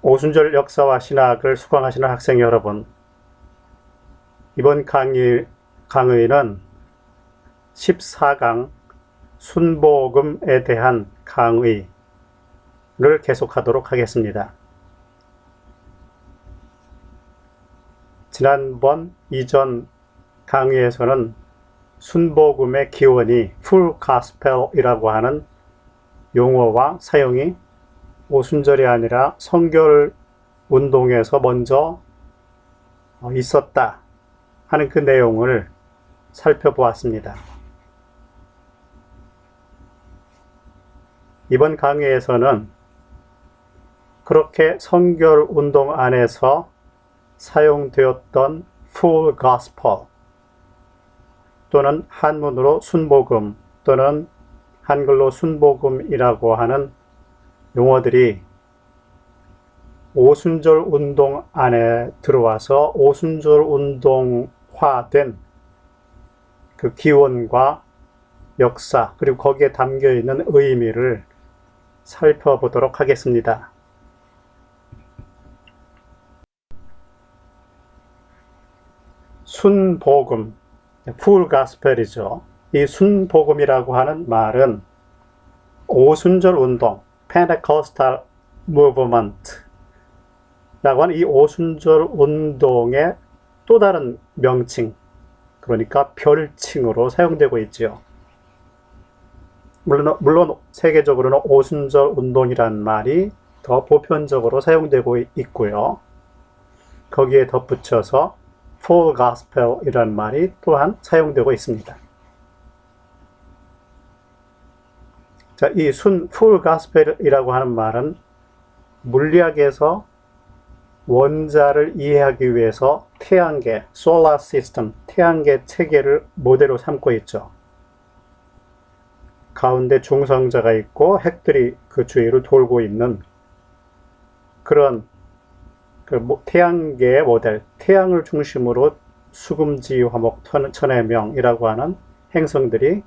오순절 역사와 신학을 수강하시는 학생 여러분, 이번 강의는 14강 순복음에 대한 강의를 계속하도록 하겠습니다. 지난번 이전 강의에서는 순복음의 기원이 Full Gospel이라고 하는 용어와 사용이 오순절이 아니라 성결 운동에서 먼저 있었다 하는 그 내용을 살펴보았습니다. 이번 강의에서는 그렇게 성결 운동 안에서 사용되었던 Full Gospel 또는 한문으로 순복음 또는 한글로 순복음이라고 하는 용어들이 오순절 운동 안에 들어와서 오순절 운동화된 그 기원과 역사 그리고 거기에 담겨 있는 의미를 살펴보도록 하겠습니다. 순복음, Full Gospel이죠. 이 순복음이라고 하는 말은 오순절 운동, Pentecostal Movement 라고 하는 이 오순절 운동의 또 다른 명칭, 그러니까 별칭으로 사용되고 있지요. 물론 세계적으로는 오순절 운동이란 말이 더 보편적으로 사용되고 있고요. 거기에 덧붙여서 Full Gospel이라는 말이 또한 사용되고 있습니다. 자, 이 Full Gospel이라고 하는 말은 물리학에서 원자를 이해하기 위해서 태양계, Solar System, 태양계 체계를 모델로 삼고 있죠. 가운데 중성자가 있고 핵들이 그 주위를 돌고 있는 그런 태양계의 모델, 태양을 중심으로 수금지, 화목, 천해명이라고 하는 행성들이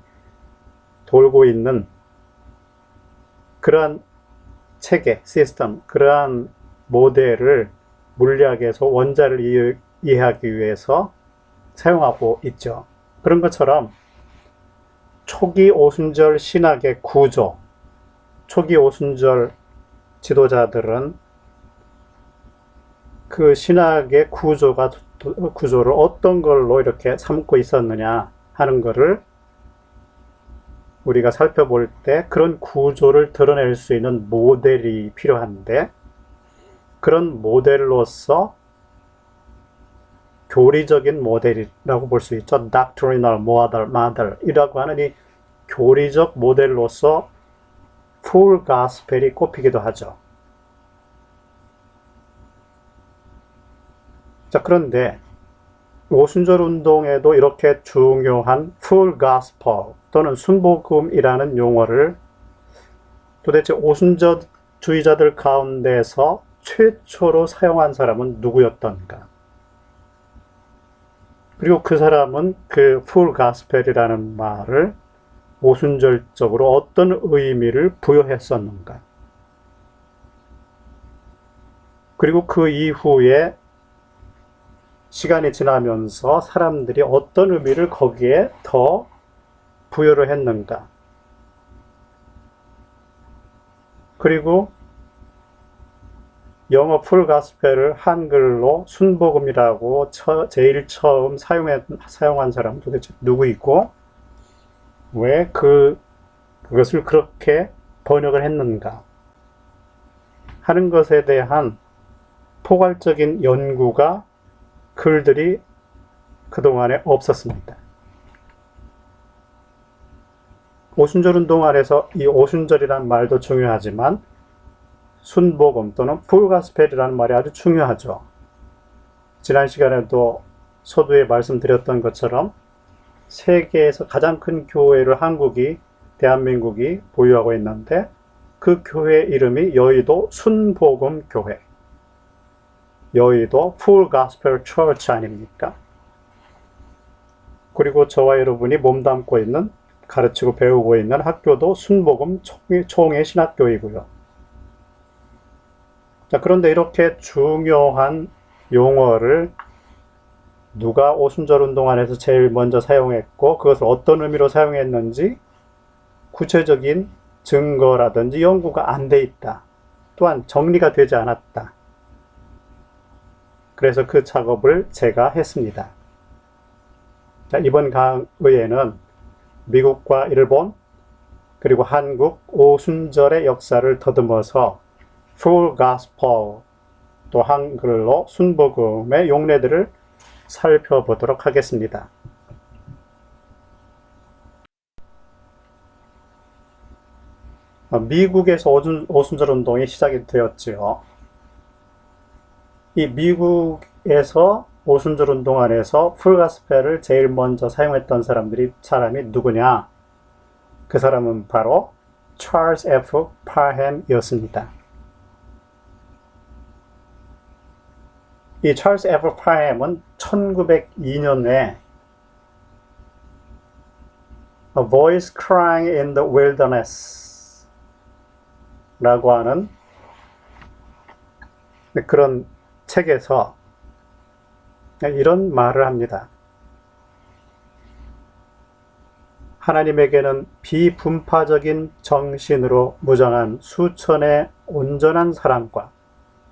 돌고 있는 그러한 체계, 시스템, 그러한 모델을 물리학에서 원자를 이해하기 위해서 사용하고 있죠. 그런 것처럼 초기 오순절 신학의 구조, 초기 오순절 지도자들은 그 신학의 구조를 어떤 걸로 이렇게 삼고 있었느냐 하는 것을 우리가 살펴볼 때 그런 구조를 드러낼 수 있는 모델이 필요한데, 그런 모델로서 교리적인 모델이라고 볼 수 있죠. Doctrinal Model이라고 하는 이 교리적 모델로서 Full Gospel이 꼽히기도 하죠. 자, 그런데 오순절 운동에도 이렇게 중요한 Full Gospel 또는 순복음이라는 용어를 도대체 오순절주의자들 가운데서 최초로 사용한 사람은 누구였던가? 그리고 그 사람은 그 Full Gospel이라는 말을 오순절적으로 어떤 의미를 부여했었는가? 그리고 그 이후에 시간이 지나면서 사람들이 어떤 의미를 거기에 더 부여를 했는가? 그리고 영어 풀 가스펠을 한글로 순복음이라고 제일 처음 사용한 사람은 도대체 누구이고 왜 그것을 그렇게 번역을 했는가 하는 것에 대한 포괄적인 연구가 글들이 그동안에 없었습니다. 오순절 운동 안에서 이 오순절이라는 말도 중요하지만 순복음 또는 풀가스펠이라는 말이 아주 중요하죠. 지난 시간에도 서두에 말씀드렸던 것처럼 세계에서 가장 큰 교회를 대한민국이 보유하고 있는데 그 교회 이름이 여의도 순복음 교회, 여의도 Full Gospel Church 아닙니까? 그리고 저와 여러분이 몸담고 있는, 가르치고 배우고 있는 학교도 순복음 총회 신학교이고요. 자, 그런데 이렇게 중요한 용어를 누가 오순절 운동 안에서 제일 먼저 사용했고 그것을 어떤 의미로 사용했는지 구체적인 증거라든지 연구가 안 돼 있다. 또한 정리가 되지 않았다. 그래서 그 작업을 제가 했습니다. 자, 이번 강의에는 미국과 일본 그리고 한국 오순절의 역사를 더듬어서 Full Gospel, 또 한글로 순복음의 용례들을 살펴보도록 하겠습니다. 미국에서 오순절 운동이 시작이 되었지요. 이 미국에서 오순절 운동 안에서 풀가스펠을 제일 먼저 사용했던 사람이 누구냐? 그 사람은 바로 찰스 F. 파햄이었습니다. 이 찰스 F. 파햄은 1902년에 A Voice Crying in the Wilderness 라고 하는 그런 책에서 이런 말을 합니다. 하나님에게는 비분파적인 정신으로 무장한 수천의 온전한 사람과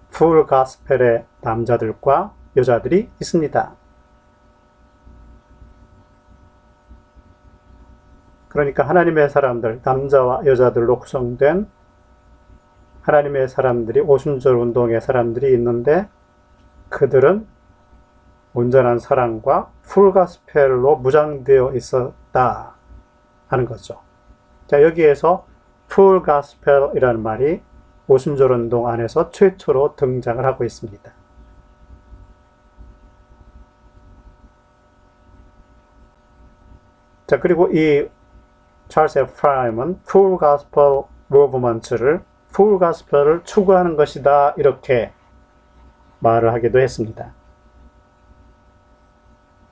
풀 가스펠의 남자들과 여자들이 있습니다. 그러니까 하나님의 사람들, 남자와 여자들로 구성된 하나님의 사람들이, 오순절 운동의 사람들이 있는데 그들은 온전한 사랑과 풀 가스펠로 무장되어 있었다 하는 거죠. 자, 여기에서 풀 가스펠이라는 말이 오순절 운동 안에서 최초로 등장을 하고 있습니다. 자, 그리고 이 찰스 F. 파햄은 풀 가스펠 무브먼트를 풀 가스펠을 추구하는 것이다 이렇게 말을 하기도 했습니다.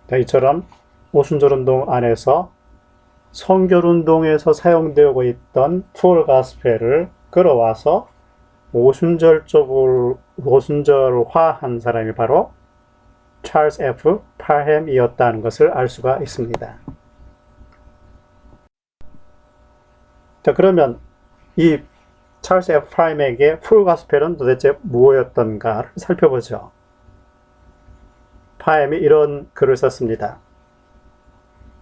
자, 이처럼 오순절 운동 안에서 성결 운동에서 사용되고 있던 풀 가스펠을 끌어와서 오순절화한 사람이 바로 찰스 F. 파햄이었다는 것을 알 수가 있습니다. 자, 그러면 이 찰스 F. 파햄에게 풀 가스펠은 도대체 무엇이었던가를 살펴보죠. 파햄이 이런 글을 썼습니다.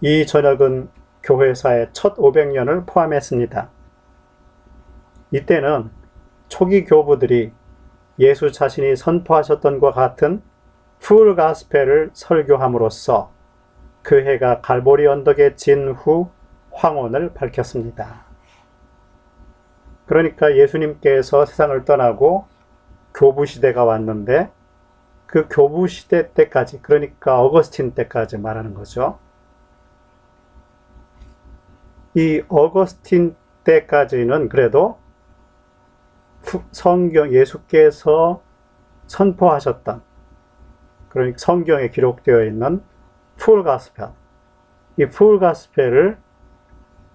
이 저녁은 교회사의 첫 500년을 포함했습니다. 이때는 초기 교부들이 예수 자신이 선포하셨던 것과 같은 풀 가스펠을 설교함으로써 그 해가 갈보리 언덕에 진 후 황혼을 밝혔습니다. 그러니까 예수님께서 세상을 떠나고 교부 시대가 왔는데 그 교부 시대 때까지, 그러니까 어거스틴 때까지 말하는 거죠. 이 어거스틴 때까지는 그래도 성경, 예수께서 선포하셨던, 그러니까 성경에 기록되어 있는 풀 가스펠, 이 풀 가스펠을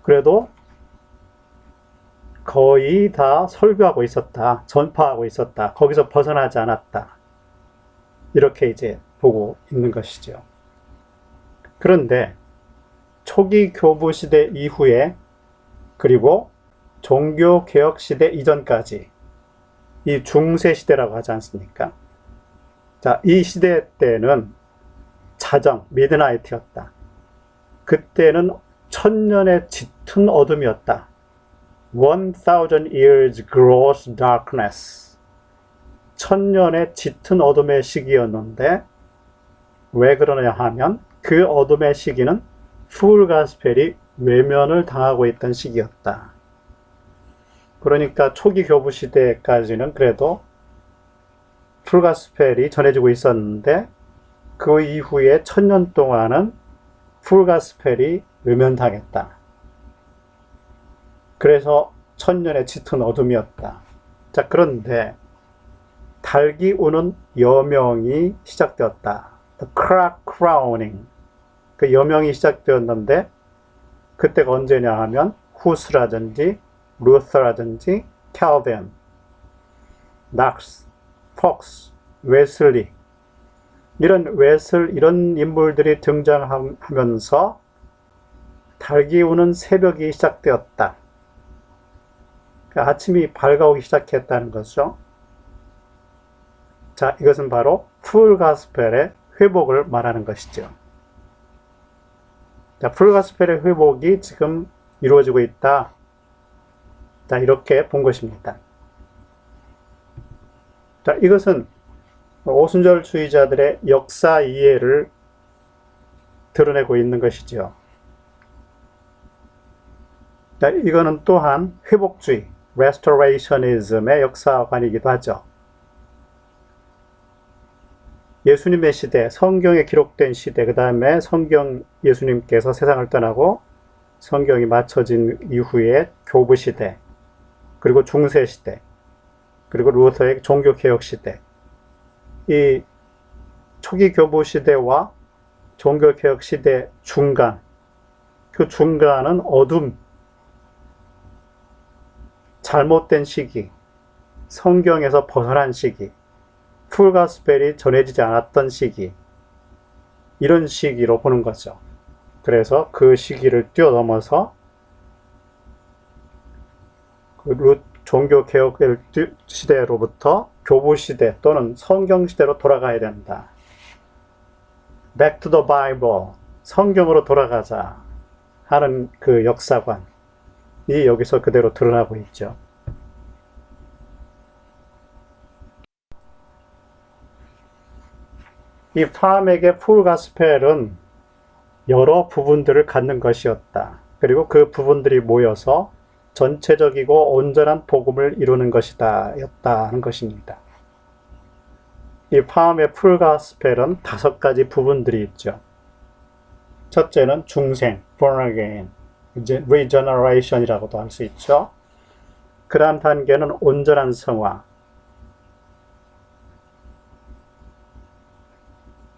그래도 거의 다 설교하고 있었다, 전파하고 있었다, 거기서 벗어나지 않았다, 이렇게 이제 보고 있는 것이죠. 그런데 초기 교부 시대 이후에, 그리고 종교 개혁 시대 이전까지 이 중세 시대라고 하지 않습니까? 자, 이 시대 때는 자정, 미드나이트였다. 그때는 천년의 짙은 어둠이었다. 1000 years gross darkness. 천년의 짙은 어둠의 시기였는데 왜 그러냐 하면 그 어둠의 시기는 풀 가스펠이 외면을 당하고 있던 시기였다. 그러니까 초기 교부 시대까지는 그래도 풀 가스펠이 전해지고 있었는데 그 이후에 1000년 동안은 풀 가스펠이 외면당했다. 그래서 천년의 짙은 어둠이었다. 자, 그런데 달기 우는 여명이 시작되었다. The crack crowning. 그 여명이 시작되었는데 그때가 언제냐 하면 후스라든지 루터라든지 캘빈, 낙스, 콕스, 웨슬리, 이런 인물들이 등장하면서 달기 우는 새벽이 시작되었다. 그러니까 아침이 밝아오기 시작했다는 거죠. 자, 이것은 바로 풀 가스펠의 회복을 말하는 것이죠. 자, 풀 가스펠의 회복이 지금 이루어지고 있다. 자, 이렇게 본 것입니다. 자, 이것은 오순절주의자들의 역사 이해를 드러내고 있는 것이죠. 자, 이거는 또한 회복주의, restorationism의 역사관이기도 하죠. 예수님의 시대, 성경에 기록된 시대, 그 다음에 예수님께서 세상을 떠나고 성경이 맞춰진 이후에 교부 시대, 그리고 중세 시대, 그리고 루터의 종교개혁 시대, 이 초기 교부 시대와 종교개혁 시대 중간, 그 중간은 어둠, 잘못된 시기, 성경에서 벗어난 시기, 풀가스펠이 전해지지 않았던 시기, 이런 시기로 보는 거죠. 그래서 그 시기를 뛰어넘어서 종교개혁 시대로부터 교부시대 또는 성경시대로 돌아가야 된다. Back to the Bible, 성경으로 돌아가자 하는 그 역사관이 여기서 그대로 드러나고 있죠. 이 파함에게 풀 가스펠은 여러 부분들을 갖는 것이었다. 그리고 그 부분들이 모여서 전체적이고 온전한 복음을 이루는 것이다 였다는 것입니다. 이 파함의 풀 가스펠은 5가지 부분들이 있죠. 첫째는 중생, born again, 이제 regeneration이라고도 할 수 있죠. 그 다음 단계는 온전한 성화.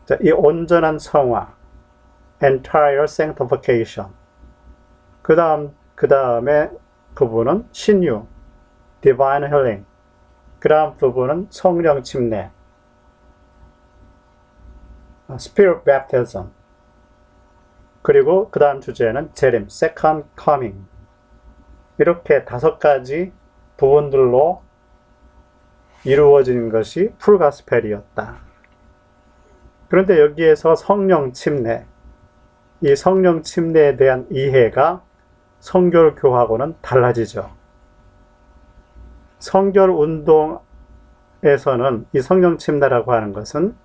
자, 이 온전한 성화, entire sanctification. 그 다음에 부분은 신유, divine healing. 그 다음 부분은 성령 침례, spirit baptism. 그리고 그 다음 주제는 재림, second coming. 이렇게 5가지 부분들로 이루어진 것이 풀 가스펠이었다. 그런데 여기에서 성령 침례, 이 성령 침례에 대한 이해가 성결교하고는 달라지죠. 성결운동에서는 이 성령 침례라고 하는 것은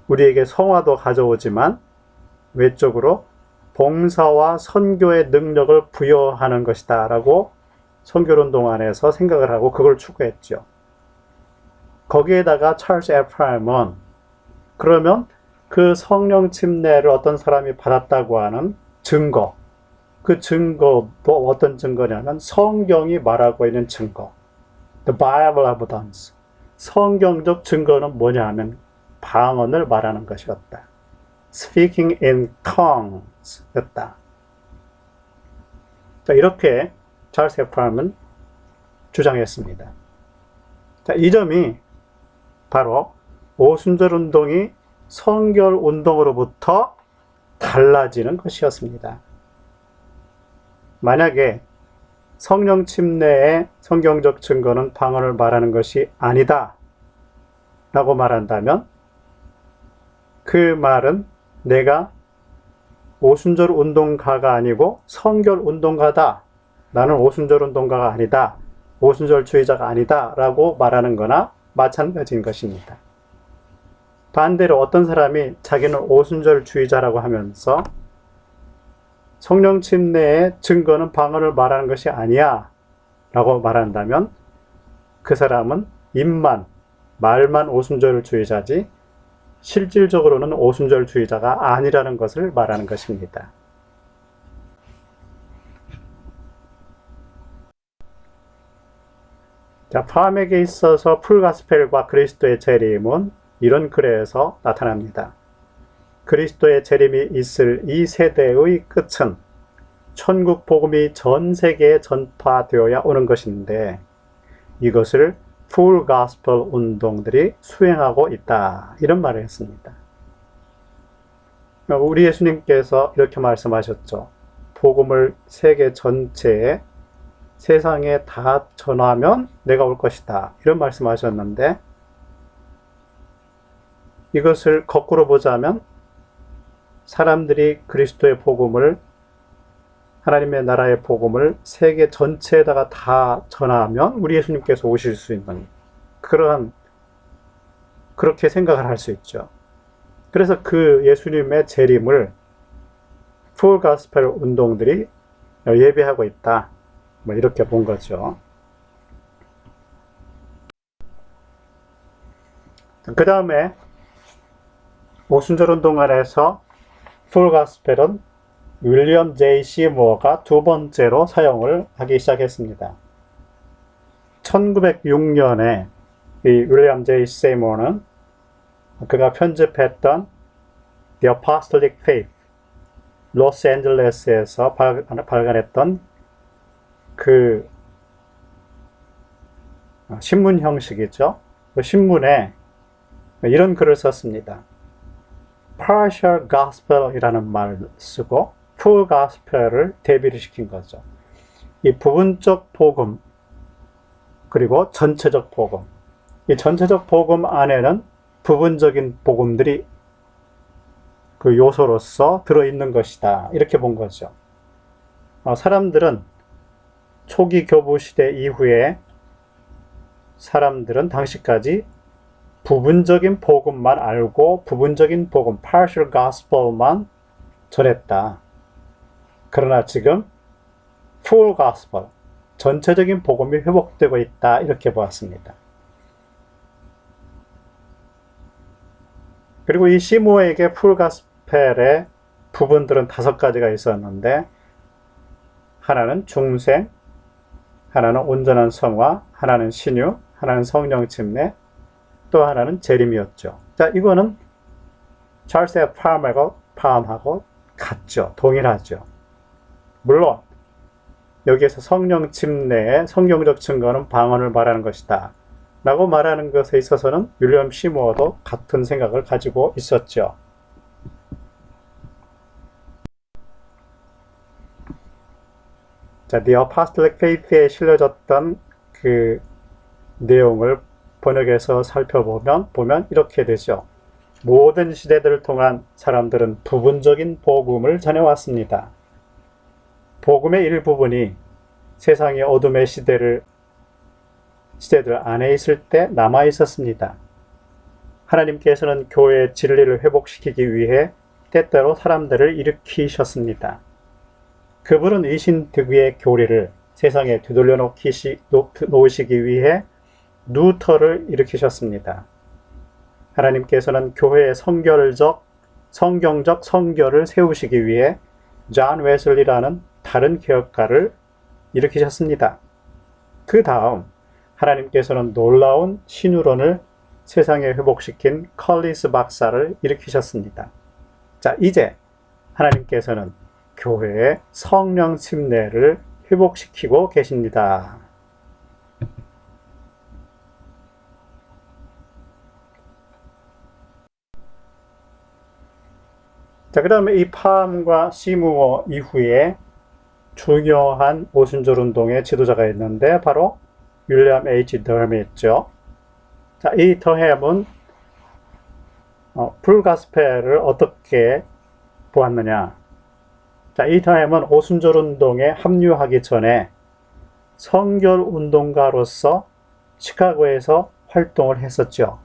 우리에게 성화도 가져오지만 외적으로 봉사와 선교의 능력을 부여하는 것이다 라고 성결운동 안에서 생각을 하고 그걸 추구했죠. 거기에다가 찰스 에프라임은 그러면 그 성령 침례를 어떤 사람이 받았다고 하는 증거, 그 증거도 어떤 증거냐면 성경이 말하고 있는 증거, the Bible evidence. 성경적 증거는 뭐냐 하면 방언을 말하는 것이었다. Speaking in tongues 였다. 자, 이렇게 찰스 에프라임은 주장했습니다. 자, 이 점이 바로 오순절 운동이 성결 운동으로부터 달라지는 것이었습니다. 만약에 성령 침례의 성경적 증거는 방언을 말하는 것이 아니다 라고 말한다면 그 말은 내가 오순절 운동가가 아니고 성결 운동가다. 나는 오순절 운동가가 아니다. 오순절주의자가 아니다 라고 말하는 거나 마찬가지인 것입니다. 반대로 어떤 사람이 자기는 오순절주의자라고 하면서 성령 침례의 증거는 방언을 말하는 것이 아니야 라고 말한다면 그 사람은 말만 오순절주의자지 실질적으로는 오순절주의자가 아니라는 것을 말하는 것입니다. 자, 파함에게 있어서 풀가스펠과 그리스도의 재림은 이런 글에서 나타납니다. 그리스도의 재림이 있을 이 세대의 끝은 천국 복음이 전 세계에 전파되어야 오는 것인데 이것을 풀 가스펠 운동들이 수행하고 있다. 이런 말을 했습니다. 우리 예수님께서 이렇게 말씀하셨죠. 복음을 세계 전체에 세상에 다 전하면 내가 올 것이다. 이런 말씀하셨는데 이것을 거꾸로 보자면 사람들이 그리스도의 복음을 하나님의 나라의 복음을 세계 전체에다가 다 전하면 우리 예수님께서 오실 수 있는 그렇게 생각을 할 수 있죠. 그래서 그 예수님의 재림을 풀 가스펠 운동들이 예배하고 있다. 뭐 이렇게 본 거죠. 그 다음에 오순절 운동 안에서 풀 가스펠은 윌리엄 제이 시모어가 두 번째로 사용을 하기 시작했습니다. 1906년에 이 윌리엄 제이 시모어는 그가 편집했던 The Apostolic Faith, 로스앤젤레스에서 발간했던 그 신문 형식이죠. 그 신문에 이런 글을 썼습니다. Partial Gospel이라는 말을 쓰고 Full Gospel을 대비를 시킨 거죠. 이 부분적 복음 그리고 전체적 복음. 이 전체적 복음 안에는 부분적인 복음들이 그 요소로서 들어있는 것이다. 이렇게 본 거죠. 사람들은 초기 교부 시대 이후에 사람들은 당시까지 부분적인 복음만 알고 부분적인 복음, partial gospel만 전했다. 그러나 지금 full gospel, 전체적인 복음이 회복되고 있다. 이렇게 보았습니다. 그리고 이 시모에게 full gospel의 부분들은 5가지가 있었는데 하나는 중생, 하나는 온전한 성화, 하나는 신유, 하나는 성령 침례, 또 하나는 재림이었죠. 자, 이거는 찰스 F. 파함하고 같죠. 동일하죠. 물론 여기에서 성령 침례의 성경적 증거는 방언을 말하는 것이다. 라고 말하는 것에 있어서는 윌리엄 시모어도 같은 생각을 가지고 있었죠. 자, The Apostolic Faith에 실려졌던 그 내용을 번역해서 살펴보면 이렇게 되죠. 모든 시대들을 통한 사람들은 부분적인 복음을 전해왔습니다. 복음의 일부분이 세상의 어둠의 시대들 안에 있을 때 남아 있었습니다. 하나님께서는 교회의 진리를 회복시키기 위해 때때로 사람들을 일으키셨습니다. 그분은 의신득위의 교리를 세상에 되돌려 놓으시기 위해 루터를 일으키셨습니다. 하나님께서는 교회의 성경적 성결을 세우시기 위해 존 웨슬리라는 다른 개혁가를 일으키셨습니다. 그 다음 하나님께서는 놀라운 신유론을 세상에 회복시킨 컬리스 박사를 일으키셨습니다. 자, 이제 하나님께서는 교회의 성령 침례를 회복시키고 계십니다. 자, 그 다음에 이 파함과 시무어 이후에 중요한 오순절 운동의 지도자가 있는데 바로 윌리엄 H. 더햄이었죠. 자, 이 더햄은 풀가스펠을 어떻게 보았느냐. 자, 이 더햄은 오순절 운동에 합류하기 전에 성결 운동가로서 시카고에서 활동을 했었죠.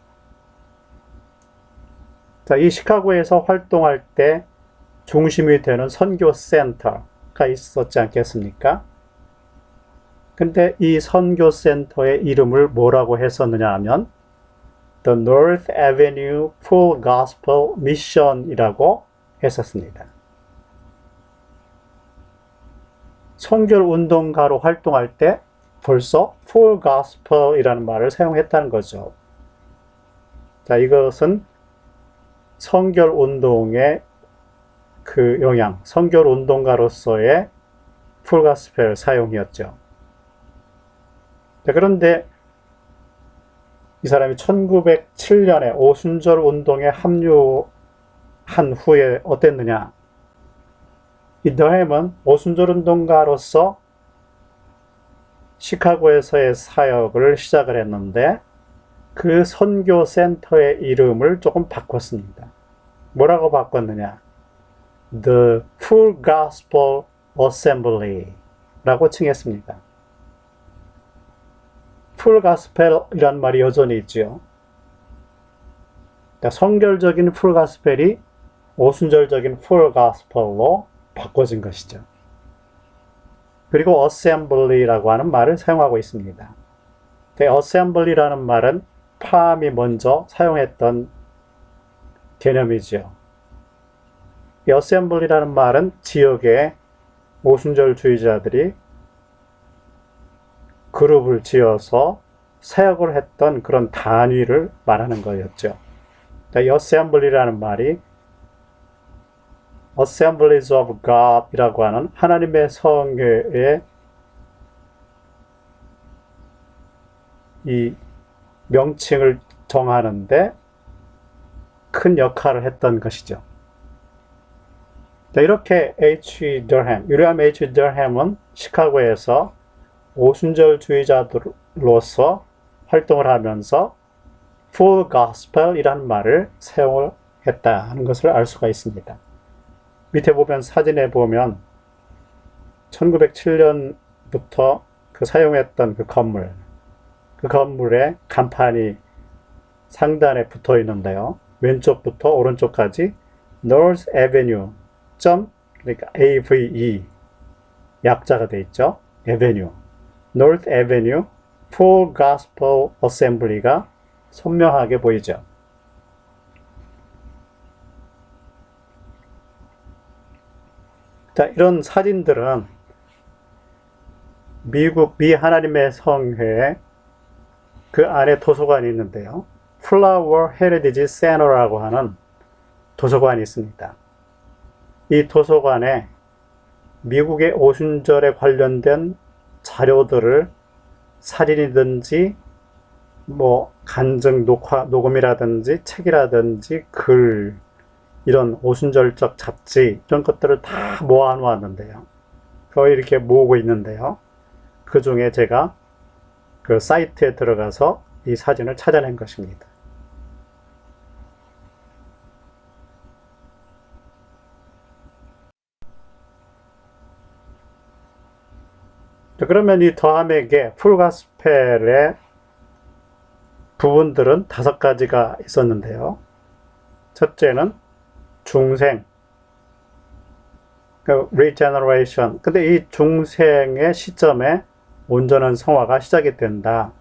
자, 이 시카고에서 활동할 때 중심이 되는 선교 센터가 있었지 않겠습니까? 근데 이 선교 센터의 이름을 뭐라고 했었느냐 하면 The North Avenue Full Gospel Mission이라고 했었습니다. 성결 운동가로 활동할 때 벌써 Full Gospel이라는 말을 사용했다는 거죠. 자, 이것은 성결 운동의 그 영향, 성결 운동가로서의 풀 가스펠 사용이었죠. 자, 그런데 이 사람이 1907년에 오순절 운동에 합류한 후에 어땠느냐? 이 더햄은 오순절 운동가로서 시카고에서의 사역을 시작을 했는데 그 선교 센터의 이름을 조금 바꿨습니다. 뭐라고 바꿨느냐? The Full Gospel Assembly 라고 칭했습니다. Full Gospel이란 말이 여전히 있지요. 성결적인 Full Gospel이 오순절적인 Full Gospel로 바꿔진 것이죠. 그리고 Assembly라고 하는 말을 사용하고 있습니다. Assembly라는 말은 파암이 먼저 사용했던 개념이죠. 이 Assembly라는 말은 지역의 오순절주의자들이 그룹을 지어서 사역을 했던 그런 단위를 말하는 거였죠. 이 Assembly라는 말이 Assemblies of God 이라고 하는 하나님의 성회의 이 명칭을 정하는데 큰 역할을 했던 것이죠. 이렇게 윌리엄 H. 더햄은 시카고에서 오순절주의자들로서 활동을 하면서 Full Gospel이라는 말을 사용했다는 것을 알 수가 있습니다. 밑에 보면 사진에 보면 1907년부터 사용했던 그 건물의 간판이 상단에 붙어 있는데요. 왼쪽부터 오른쪽까지 North Avenue 그러니까 AVE 약자가 되어 있죠. Avenue, North Avenue Full Gospel Assembly가 선명하게 보이죠. 자, 이런 사진들은 미 하나님의 성회에 그 안에 도서관이 있는데요. Flower Heritage Center라고 하는 도서관이 있습니다. 이 도서관에 미국의 오순절에 관련된 자료들을 사진이든지 간증 녹음이라든지 책이라든지 글 이런 오순절적 잡지 이런 것들을 다 모아 놓았는데요. 거의 이렇게 모으고 있는데요. 그 중에 제가 그 사이트에 들어가서 이 사진을 찾아낸 것입니다. 그러면 이 더함에게 풀가스펠의 부분들은 5가지가 있었는데요. 첫째는 중생, regeneration. 근데 이 중생의 시점에 온전한 성화가 시작이 된다고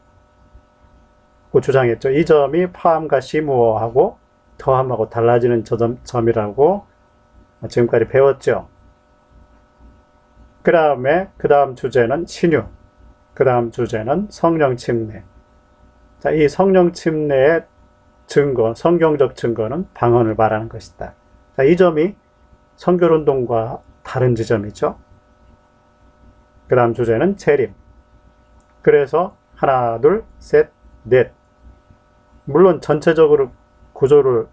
주장했죠. 이 점이 파암과 시무어하고 더함하고 달라지는 점이라고 지금까지 배웠죠. 그 다음 주제는 신유, 그 다음 주제는 성령 침례. 자, 이 성령 침례의 증거, 성경적 증거는 방언을 말하는 것이다. 자, 이 점이 성결운동과 다른 지점이죠. 그 다음 주제는 재림. 그래서 하나, 둘, 셋, 넷. 물론 전체적으로 구조를,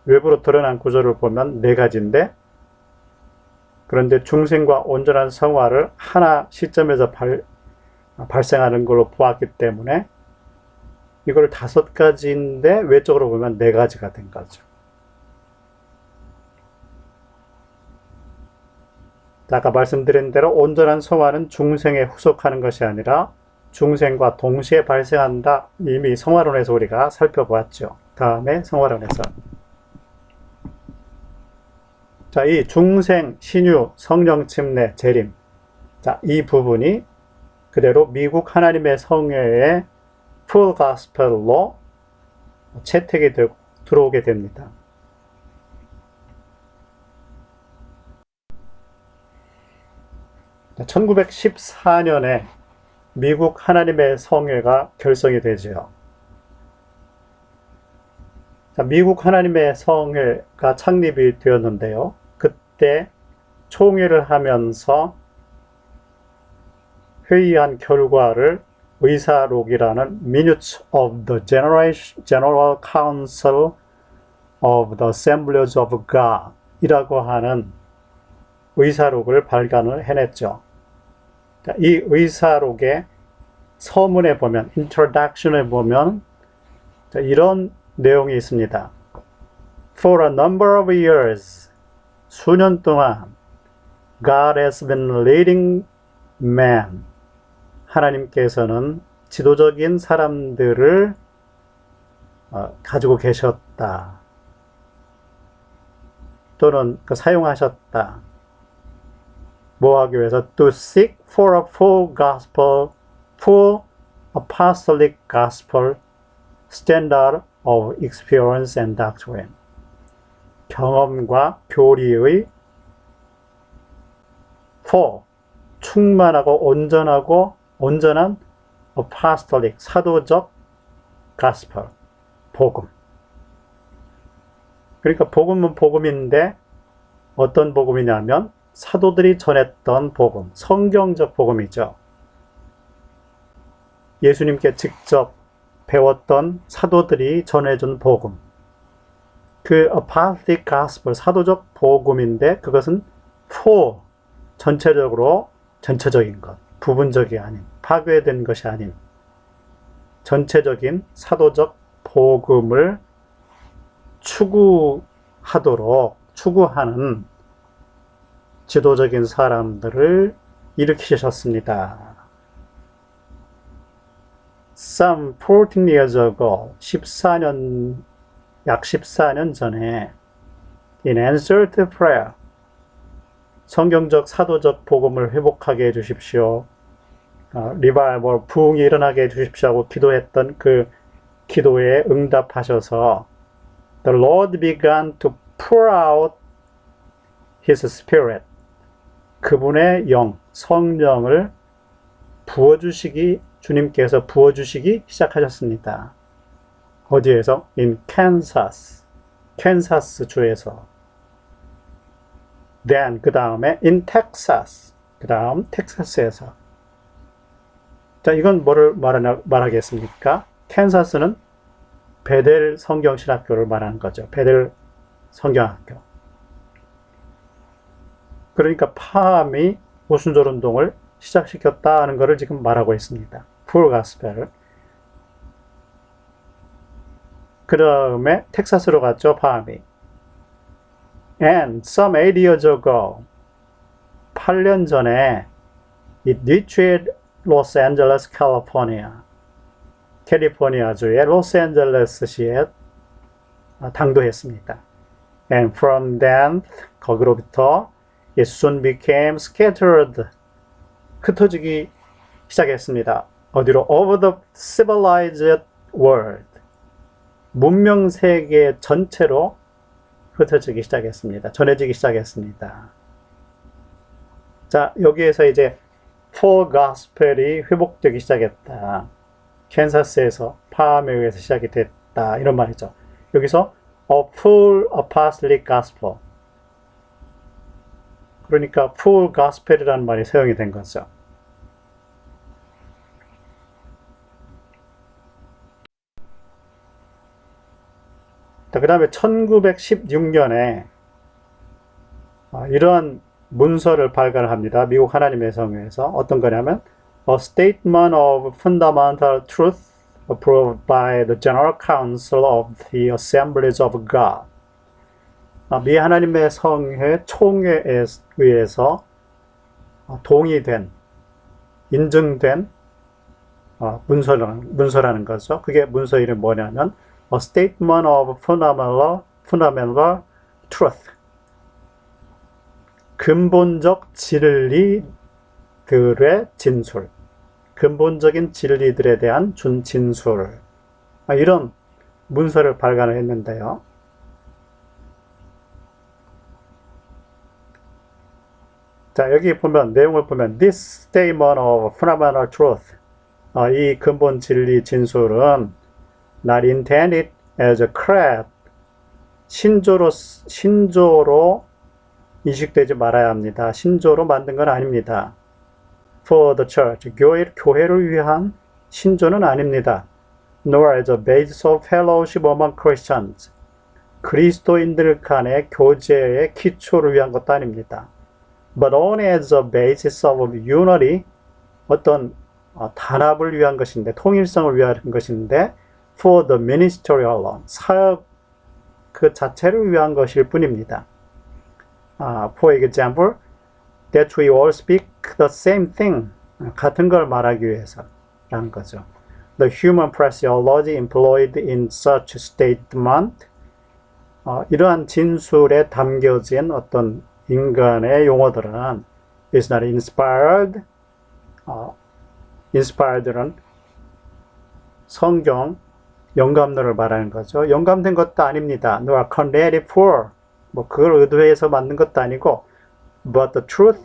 외부로 드러난 구조를 보면 4가지인데, 그런데 중생과 온전한 성화를 하나 시점에서 발생하는 걸로 보았기 때문에 이걸 5가지인데 외적으로 보면 4가지가 된 거죠. 아까 말씀드린 대로 온전한 성화는 중생에 후속하는 것이 아니라 중생과 동시에 발생한다. 이미 성화론에서 우리가 살펴보았죠. 다음에 성화론에서. 자, 이 중생, 신유, 성령 침례, 재림. 자, 이 부분이 그대로 미국 하나님의 성회의 풀 가스펠로 채택이 되고 들어오게 됩니다. 자, 1914년에 미국 하나님의 성회가 결성이 되죠. 자, 미국 하나님의 성회가 창립이 되었는데요. 그때 총회를 하면서 회의한 결과를 의사록이라는 Minutes of the General Council of the Assemblies of God 이라고 하는 의사록을 발간을 해냈죠. 이 의사록의 서문에 보면, Introduction에 보면 이런 내용이 있습니다. For a number of years, 수년 동안 God has been leading men. 하나님께서는 지도적인 사람들을 가지고 계셨다. 또는 사용하셨다. 뭐 하기 위해서? To seek for a full gospel, full apostolic gospel standard of experience and doctrine. 경험과 교리의 full, 충만하고 온전한 apostolic, 사도적 gospel, 복음. 그러니까 복음은 복음인데 어떤 복음이냐면 사도들이 전했던 복음, 성경적 복음이죠. 예수님께 직접 배웠던 사도들이 전해준 복음. 그 apostolic gospel, 사도적 복음인데 그것은 for, 전체적인 것, 부분적이 아닌, 파괴된 것이 아닌 전체적인 사도적 복음을 추구하는 지도적인 사람들을 일으키셨습니다. Some 14 years ago, 약 14년 전에 in answer to prayer, 성경적 사도적 복음을 회복하게 해주십시오. 리바이벌, 부흥이 일어나게 해주십시오 하고 기도했던 그 기도에 응답하셔서 The Lord began to pour out His Spirit. 그분의 영, 성령을 주님께서 부어주시기 시작하셨습니다. 어디에서? In Kansas. 캔사스 주에서. Then 그 다음에 in Texas. 그 다음 텍사스에서. 자, 이건 뭐를 말하겠습니까? 캔사스는 베델 성경신학교를 말하는 거죠. 베델 성경학교. 그러니까 파암이 오순절 운동을 시작시켰다는 것을 지금 말하고 있습니다. 풀 가스펠을. 그 다음에 텍사스로 갔죠, 파암이. And some 8 years ago, 8년 전에 it reached Los Angeles, California. 캘리포니아주의 로스앤젤레스시에 당도했습니다. And from then, 거기로부터 it soon became scattered. 흩어지기 시작했습니다. 어디로? Over the civilized world. 문명 세계 전체로 흩어지기 시작했습니다. 전해지기 시작했습니다. 자, 여기에서 이제 for gospel이 회복되기 시작했다. 캔사스에서 파암에 의해서 시작이 됐다. 이런 말이죠. 여기서 a full apostolic gospel. 그러니까 full gospel이라는 말이 사용이 된 거죠. 그 다음에 1916년에 이러한 문서를 발간합니다. 미국 하나님의 성회에서. 어떤 거냐면 A Statement of Fundamental Truth approved by the General Council of the Assemblies of God. 미 하나님의 성회 총회에 의해서 동의된, 인증된 문서라는 거죠. 그게 문서 이름이 뭐냐면 A Statement of Fundamental Truth. 근본적 진리들의 진술. 근본적인 진리들에 대한 진술. 이런 문서를 발간을 했는데요. 자, 여기 보면, 내용을 보면, This Statement of Fundamental Truth. 이 근본 진리 진술은 not intended as a creed. 신조로 인식되지 말아야 합니다. 신조로 만든 건 아닙니다. For the church, 교회를 위한 신조는 아닙니다. nor as a basis of fellowship among Christians. 그리스도인들 간의 교제의 기초를 위한 것도 아닙니다. but only as a basis of unity, 어떤 단합을 위한 것인데, 통일성을 위한 것인데, for the ministry alone, 사역 그 자체를 위한 것일 뿐입니다. For example, that we all speak the same thing, 같은 걸 말하기 위해서라는 거죠. The human phraseology employed in such statement, 이러한 진술에 담겨진 어떤 인간의 용어들은 is not inspired. inspired는 성경 영감론을 말하는 거죠. 영감된 것도 아닙니다. nor condemned for, 그걸 의도해서 만든 것도 아니고, but the truth,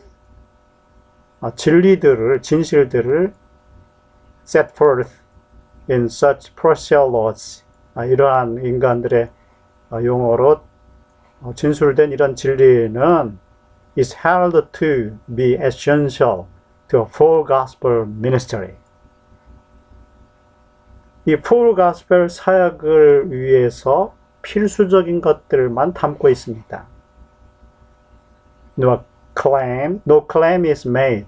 진리들을, 진실들을 set forth in such phraseology, 이러한 인간들의 용어로 진술된 이런 진리는 is held to be essential to a full gospel ministry. 이 full gospel 사역을 위해서 필수적인 것들만 담고 있습니다. no claim is made.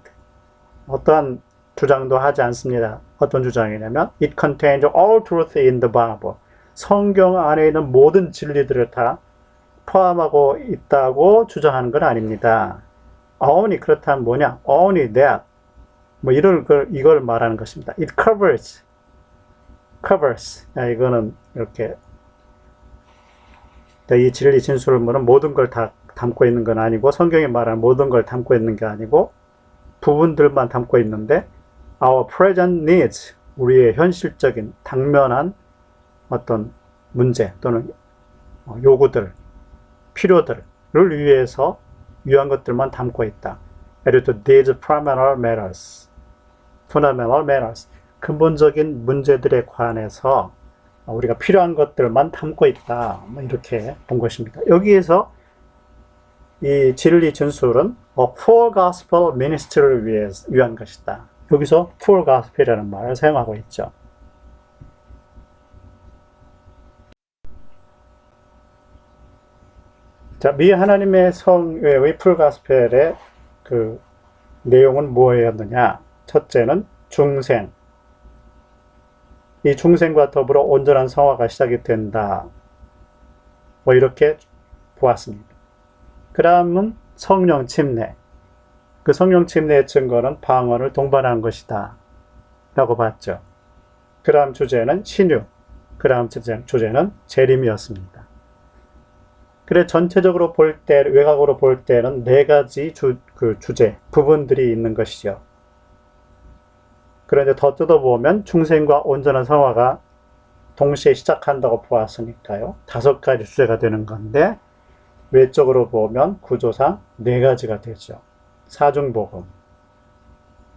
어떠한 주장도 하지 않습니다. 어떤 주장이냐면 it contains all truth in the Bible. 성경 안에 있는 모든 진리들을 다 포함하고 있다고 주장하는 건 아닙니다. only 그렇다면 뭐냐? only that. 이걸 말하는 것입니다. it covers. 이거는 이렇게 이 진리 진술문은 모든 걸 다 담고 있는 건 아니고, 성경이 말하는 모든 걸 담고 있는 게 아니고 부분들만 담고 있는데, our present needs, 우리의 현실적인 당면한 어떤 문제 또는 요구들, 필요들을 위해서 위한 것들만 담고 있다. to these fundamental matters. 근본적인 문제들에 관해서 우리가 필요한 것들만 담고 있다. 이렇게 본 것입니다. 여기에서 이 진리 진술은 full gospel ministry를 위한 것이다. 여기서 full gospel이라는 말을 사용하고 있죠. 자, 미 하나님의 성회의 full gospel의 그 내용은 뭐였느냐? 첫째는 중생. 이 중생과 더불어 온전한 성화가 시작이 된다. 이렇게 보았습니다. 그 다음은 성령 침례. 그 성령 침례의 증거는 방언을 동반한 것이다. 라고 봤죠. 그 다음 주제는 신유. 그 다음 주제는 재림이었습니다. 그래, 전체적으로 볼 때, 외곽으로 볼 때는 네 가지 주제, 부분들이 있는 것이죠. 그런데 더 뜯어보면 중생과 온전한 성화가 동시에 시작한다고 보았으니까요. 5가지 주제가 되는 건데, 외적으로 보면 구조상 4가지가 되죠. 사중복음.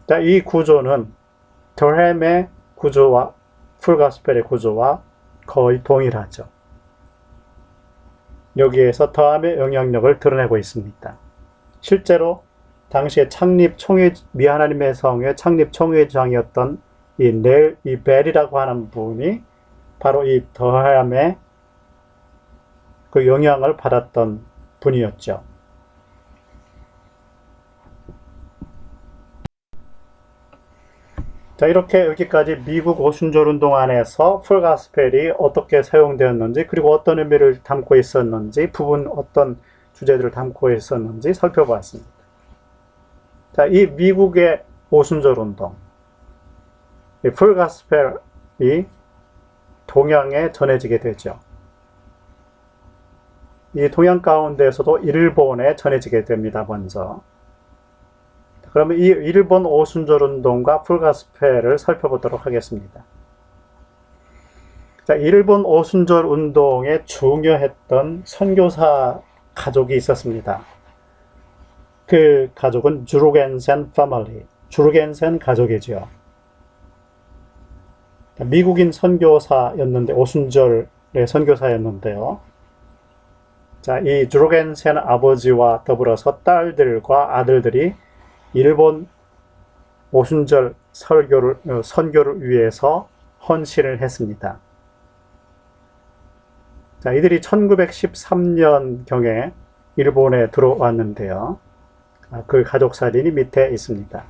자, 이 구조는 더햄의 구조와 풀가스펠의 구조와 거의 동일하죠. 여기에서 더함의 영향력을 드러내고 있습니다. 실제로 당시에 미 하나님의 성의 창립 총회장이었던 이 벨이라고 하는 분이 바로 이 더함의 그 영향을 받았던 분이었죠. 자, 이렇게 여기까지 미국 오순절 운동 안에서 풀가스펠이 어떻게 사용되었는지, 그리고 어떤 의미를 담고 있었는지, 어떤 주제들을 담고 있었는지 살펴보았습니다. 자, 이 미국의 오순절 운동, 이 풀가스펠이 동양에 전해지게 되죠. 이 동양 가운데에서도 일본에 전해지게 됩니다, 먼저. 그러면 이 일본 오순절 운동과 풀가스펠을 살펴보도록 하겠습니다. 자, 일본 오순절 운동에 중요했던 선교사 가족이 있었습니다. 그 가족은 주르겐센 패밀리, 주르겐센 가족이죠. 미국인 선교사였는데, 오순절의 선교사였는데요. 자, 이 주르겐센 아버지와 더불어서 딸들과 아들들이 일본 오순절 선교를 위해서 헌신을 했습니다. 자, 이들이 1913년경에 일본에 들어왔는데요. 그 가족 사진이 밑에 있습니다.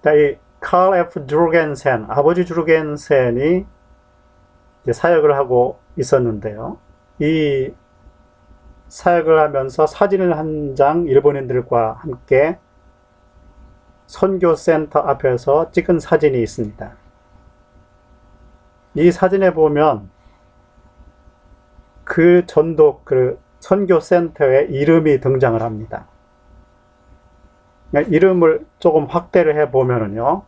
자, 이 칼 F. 주르겐센, 아버지 주르겐센이 사역을 하고 있었는데요. 이 사역을 하면서 사진을 한 장 일본인들과 함께 선교센터 앞에서 찍은 사진이 있습니다. 이 사진에 보면 그 선교센터의 이름이 등장을 합니다. 이름을 조금 확대를 해보면요.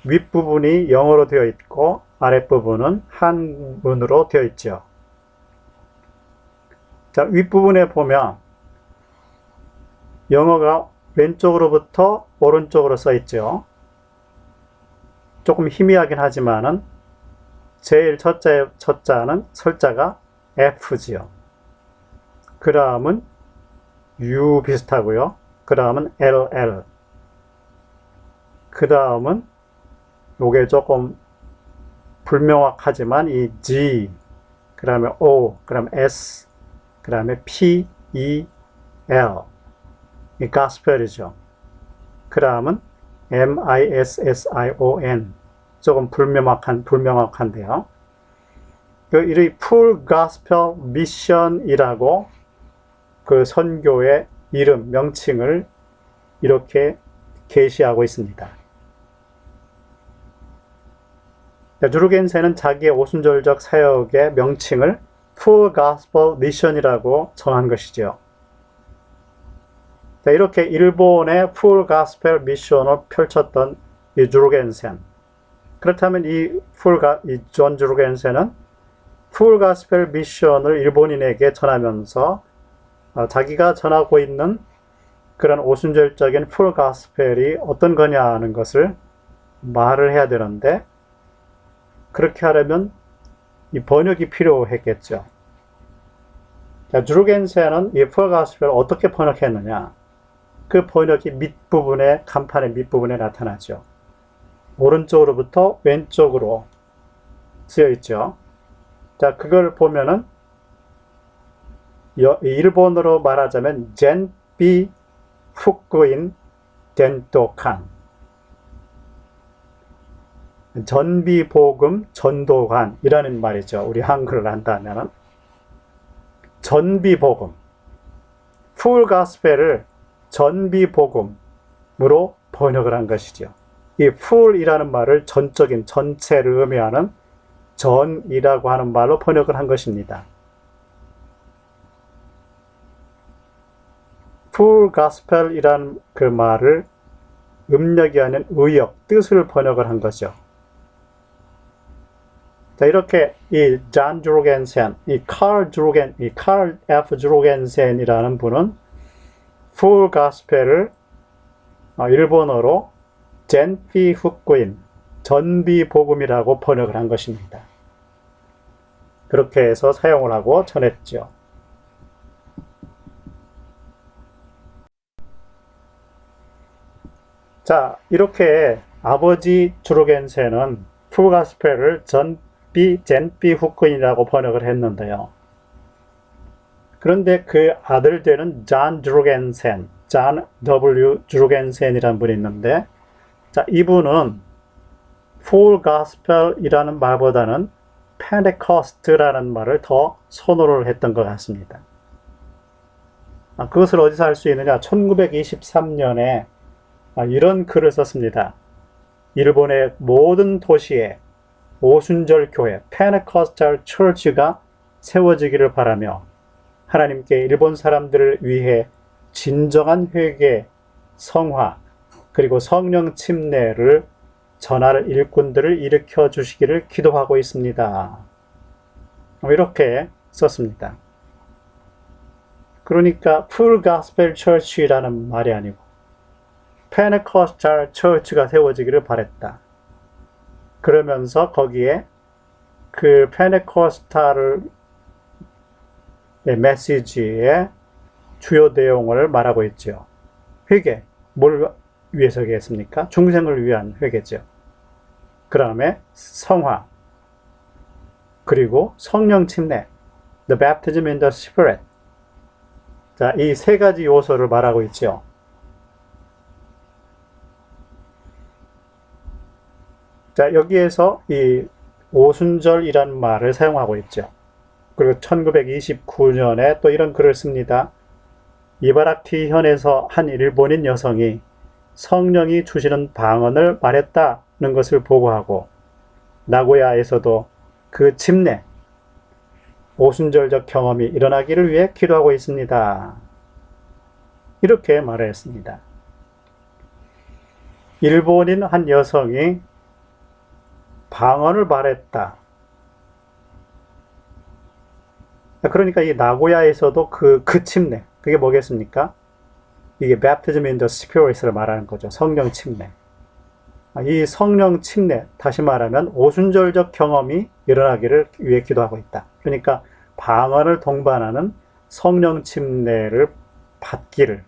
윗부분이 영어로 되어 있고 아랫부분은 한문으로 되어 있죠. 자, 윗부분에 보면 영어가 왼쪽으로부터 오른쪽으로 써 있죠. 조금 희미하긴 하지만은 제일 첫자는 설자가 F지요. 그 다음은 U 비슷하고요. 그 다음은 LL. 그 다음은 요게 조금 불명확하지만 이 G, 그 다음에 O, 그 다음에 S, 그 다음에 P, E, L. 이 가스펠이죠. 그 다음은 MISSION. 조금 불명확한데요. 이 Full Gospel Mission이라고 그 선교의 이름, 명칭을 이렇게 게시하고 있습니다. 주르겐센은 자기의 오순절적 사역의 명칭을 Full Gospel Mission이라고 정한 것이죠. 자, 이렇게 일본의 Full Gospel Mission을 펼쳤던 이 주르겐센. 그렇다면 이 존 주르겐센은 Full Gospel Mission을 일본인에게 전하면서 자기가 전하고 있는 그런 오순절적인 Full Gospel이 어떤 거냐는 것을 말을 해야 되는데, 그렇게 하려면 이 번역이 필요했겠죠. 자, 주르겐센은 이 Full Gospel을 어떻게 번역했느냐? 그 번역이 밑부분에, 간판의 밑부분에 나타나죠. 오른쪽으로부터 왼쪽으로 쓰여 있죠. 자, 그걸 보면은 일본어로 말하자면 젠비 후쿠인 덴토칸, 전비복음 전도관이라는 말이죠. 우리 한글을 한다면은 전비복음, 풀 가스펠을 전비복음으로 번역을 한 것이죠. 이 풀이라는 말을 전적인, 전체를 의미하는 전이라고 하는 말로 번역을 한 것입니다. 풀 가스펠이라는 그 말을 음력이 아닌 의역, 뜻을 번역을 한 거죠. 자, 이렇게 이 존 주르겐센, 이 칼 F. 주르겐센이라는 분은 풀 가스펠을 일본어로 젠피 후쿠인, 전비 복음이라고 번역을 한 것입니다. 그렇게 해서 사용을 하고 전했죠. 자, 이렇게 아버지 주르겐센은 풀 가스펠을 젠피 후쿠인이라고 번역을 했는데요. 그런데 그 아들 되는 존 주르겐센, 존 W. 주르겐센이라는 분이 있는데, 자, 이분은 풀 가스펠이라는 말보다는 펜테코스트라는 말을 더 선호를 했던 것 같습니다. 그것을 어디서 알 수 있느냐? 1923년에 이런 글을 썼습니다. 일본의 모든 도시에 오순절 교회, 펜테코스탈 처치가 세워지기를 바라며 하나님께 일본 사람들을 위해 진정한 회개, 성화, 그리고 성령 침례를 전할 일꾼들을 일으켜 주시기를 기도하고 있습니다. 이렇게 썼습니다. 그러니까 풀 가스펠 처치라는 말이 아니고 펜테코스탈 처치가 세워지기를 바랬다. 그러면서 거기에 그 펜테코스탈을 메시지의 주요 내용을 말하고 있죠. 회개, 뭘 위해서 회개했습니까? 중생을 위한 회개죠. 그 다음에 성화, 그리고 성령 침례, the baptism in the Spirit. 자, 이 세 가지 요소를 말하고 있죠. 자, 여기에서 이 오순절이라는 말을 사용하고 있죠. 그리고 1929년에 또 이런 글을 씁니다. 이바라키 현에서 한 일본인 여성이 성령이 주시는 방언을 말했다는 것을 보고하고 나고야에서도 그 침례, 오순절적 경험이 일어나기를 위해 기도하고 있습니다. 이렇게 말했습니다. 일본인 한 여성이 방언을 말했다. 그러니까 이 나고야에서도 그 침례, 그게 뭐겠습니까? 이게 baptism in the Spirit을 말하는 거죠. 성령 침례. 이 성령 침례, 다시 말하면 오순절적 경험이 일어나기를 위해 기도하고 있다. 그러니까 방언을 동반하는 성령 침례를 받기를,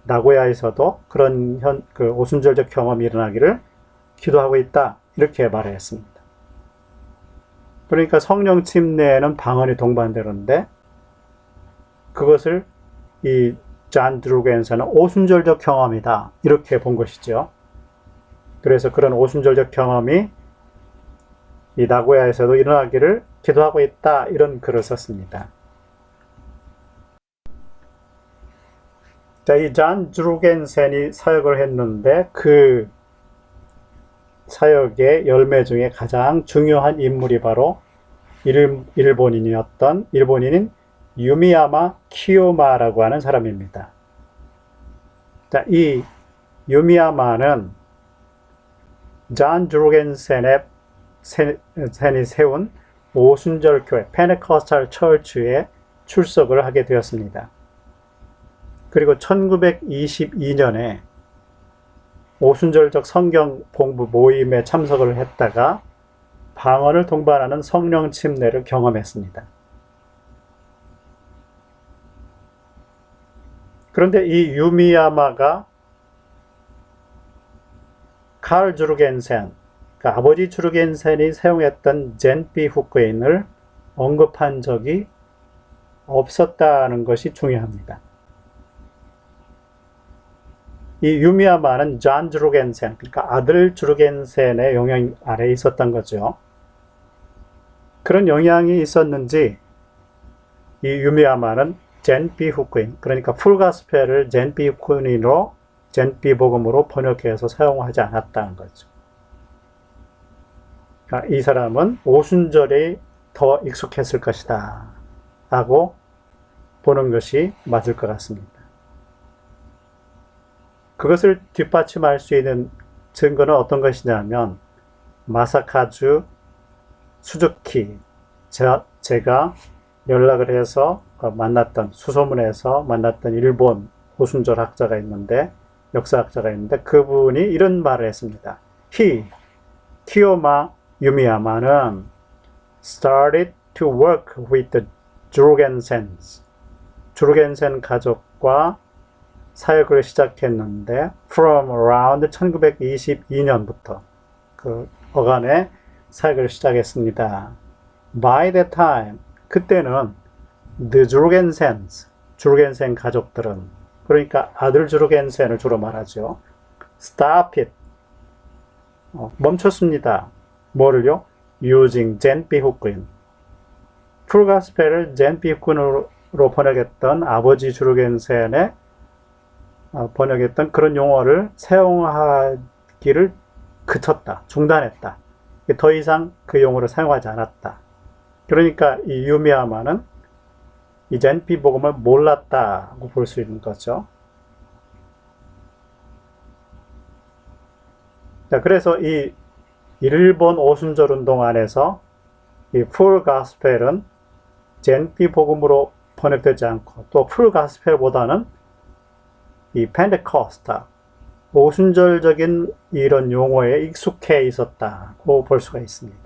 나고야에서도 그런 오순절적 경험이 일어나기를 기도하고 있다. 이렇게 말했습니다. 그러니까 성령 침례에는 방언이 동반되는데 그것을 이 잔 드루겐서는 오순절적 경험이다. 이렇게 본 것이죠. 그래서 그런 오순절적 경험이 이 나고야에서도 일어나기를 기도하고 있다. 이런 글을 썼습니다. 자, 이 잔 드루겐센이 사역을 했는데 그 사역의 열매 중에 가장 중요한 인물이 바로 일본인인 유미야마 키요마라고 하는 사람입니다. 자, 이 유미야마는 잔 드루겐센이 세운 오순절 교회 페네코스탈 처치에 출석을 하게 되었습니다. 그리고 1922년에 오순절적 성경 공부 모임에 참석을 했다가 방언을 동반하는 성령 침례를 경험했습니다. 그런데 이 유미야마가 칼 주르겐센, 그러니까 아버지 주르겐센이 사용했던 젠피 후크인을 언급한 적이 없었다는 것이 중요합니다. 이 유미야마는 잔 주르겐센, 그러니까 아들 주르겐센의 영향 아래에 있었던 거죠. 그런 영향이 있었는지 이 유미야마는 젠피 후크인, 그러니까 풀가스펠을 젠피 후크인으로 젠피 복음으로 번역해서 사용하지 않았다는 거죠. 그러니까 이 사람은 오순절이 더 익숙했을 것이다 라고 보는 것이 맞을 것 같습니다. 그것을 뒷받침할 수 있는 증거는 어떤 것이냐면 마사카즈 수즈키, 제가 연락을 해서 수소문에서 만났던 일본 오순절 학자가 있는데, 역사학자가 있는데 그분이 이런 말을 했습니다. 키요마 유미야마는 started to work with the 주르겐센스, 주르겐센 가족과 사역을 시작했는데 from around 1922년부터 그 어간에 사역을 시작했습니다. By that time, 그때는 the 주르겐센스, 주르겐센 가족들은, 그러니까 아들 주르겐센을 주로 말하죠. Stop it, 멈췄습니다. 뭐를요? Using 젠피 후크인, 풀가스펠을 젠피 후크인으로 번역했던 아버지 주르겐센의 번역했던 그런 용어를 사용하기를 그쳤다, 중단했다. 더 이상 그 용어를 사용하지 않았다. 그러니까 이 유미야마는 이 젠피 복음을 몰랐다고 볼 수 있는 거죠. 자, 그래서 이 일본 오순절 운동 안에서 이 풀 가스펠은 젠피 복음으로 번역되지 않고, 또 풀 가스펠보다는 이 펜테코스타, 오순절적인 이런 용어에 익숙해 있었다고 볼 수가 있습니다.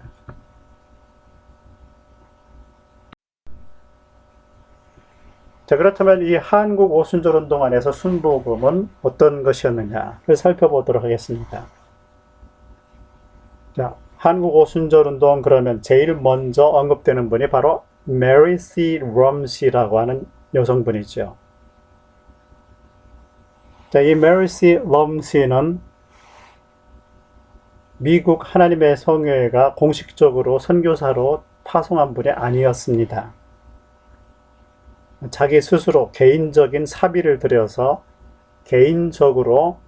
자, 그렇다면 이 한국 오순절 운동 안에서 순복음은 어떤 것이었느냐를 살펴보도록 하겠습니다. 자, 한국 오순절 운동 그러면 제일 먼저 언급되는 분이 바로 메리 C. 럼시라고 하는 여성분이죠. 자, 이 메리 C. 럼시는 미국 하나님의 성교회가 공식적으로 선교사로 파송한 분이 아니었습니다. 자기 스스로 개인적인 사비를 들여서 개인적으로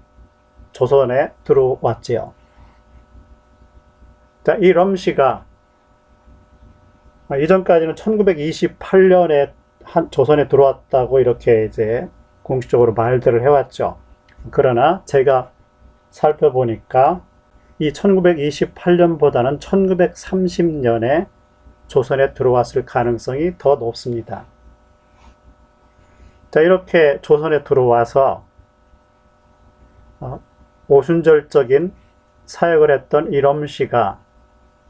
조선에 들어왔지요. 자, 이 럼씨가 이전까지는 1928년에 조선에 들어왔다고 이렇게 이제 공식적으로 말들을 해왔죠. 그러나 제가 살펴보니까 이 1928년보다는 1930년에 조선에 들어왔을 가능성이 더 높습니다. 자, 이렇게 조선에 들어와서 오순절적인 사역을 했던 이 럼씨가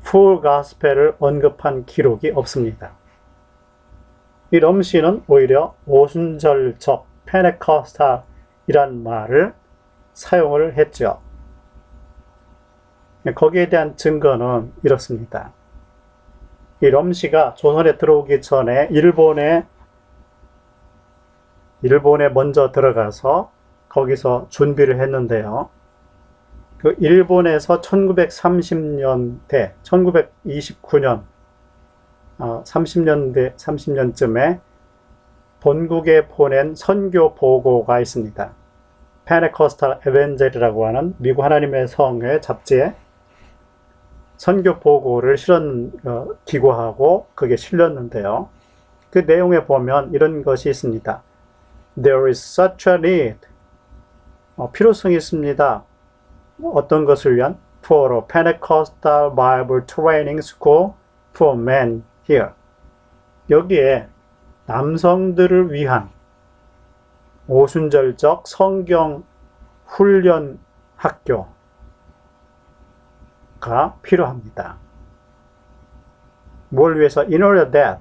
풀 가스펠을 언급한 기록이 없습니다. 이 럼씨는 오히려 오순절적 페네코스탈이란 말을 사용을 했죠. 거기에 대한 증거는 이렇습니다. 이 럼씨가 조선에 들어오기 전에 일본에 먼저 들어가서 거기서 준비를 했는데요. 그 일본에서 1930년대, 1929년, 30년쯤에 본국에 보낸 선교 보고가 있습니다. 페네코스탈 에벤젤이라고 하는 미국 하나님의 성회 잡지에 선교 보고를 기고하고 그게 실렸는데요. 그 내용에 보면 이런 것이 있습니다. There is such a need. 필요성이 있습니다. 어떤 것을 위한? For a Pentecostal Bible Training School for men here. 여기에 남성들을 위한 오순절적 성경 훈련 학교가 필요합니다. 뭘 위해서? In order that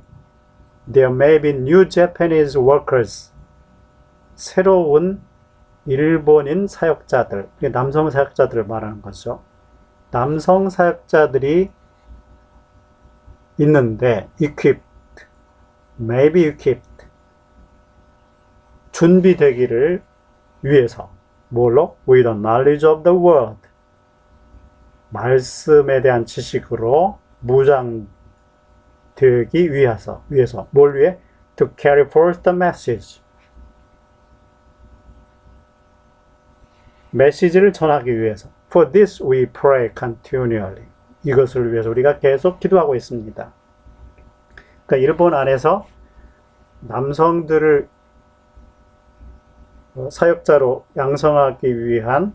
there may be new Japanese workers. 새로운 일본인 사역자들, 남성 사역자들을 말하는 거죠. 남성 사역자들이 있는데 equipped, maybe equipped, 준비되기를 위해서 뭘로? With the knowledge of the word, 말씀에 대한 지식으로 무장되기 위해서 뭘 위해? To carry forth the message, 메시지를 전하기 위해서. For this we pray continually. 이것을 위해서 우리가 계속 기도하고 있습니다. 그러니까 일본 안에서 남성들을 사역자로 양성하기 위한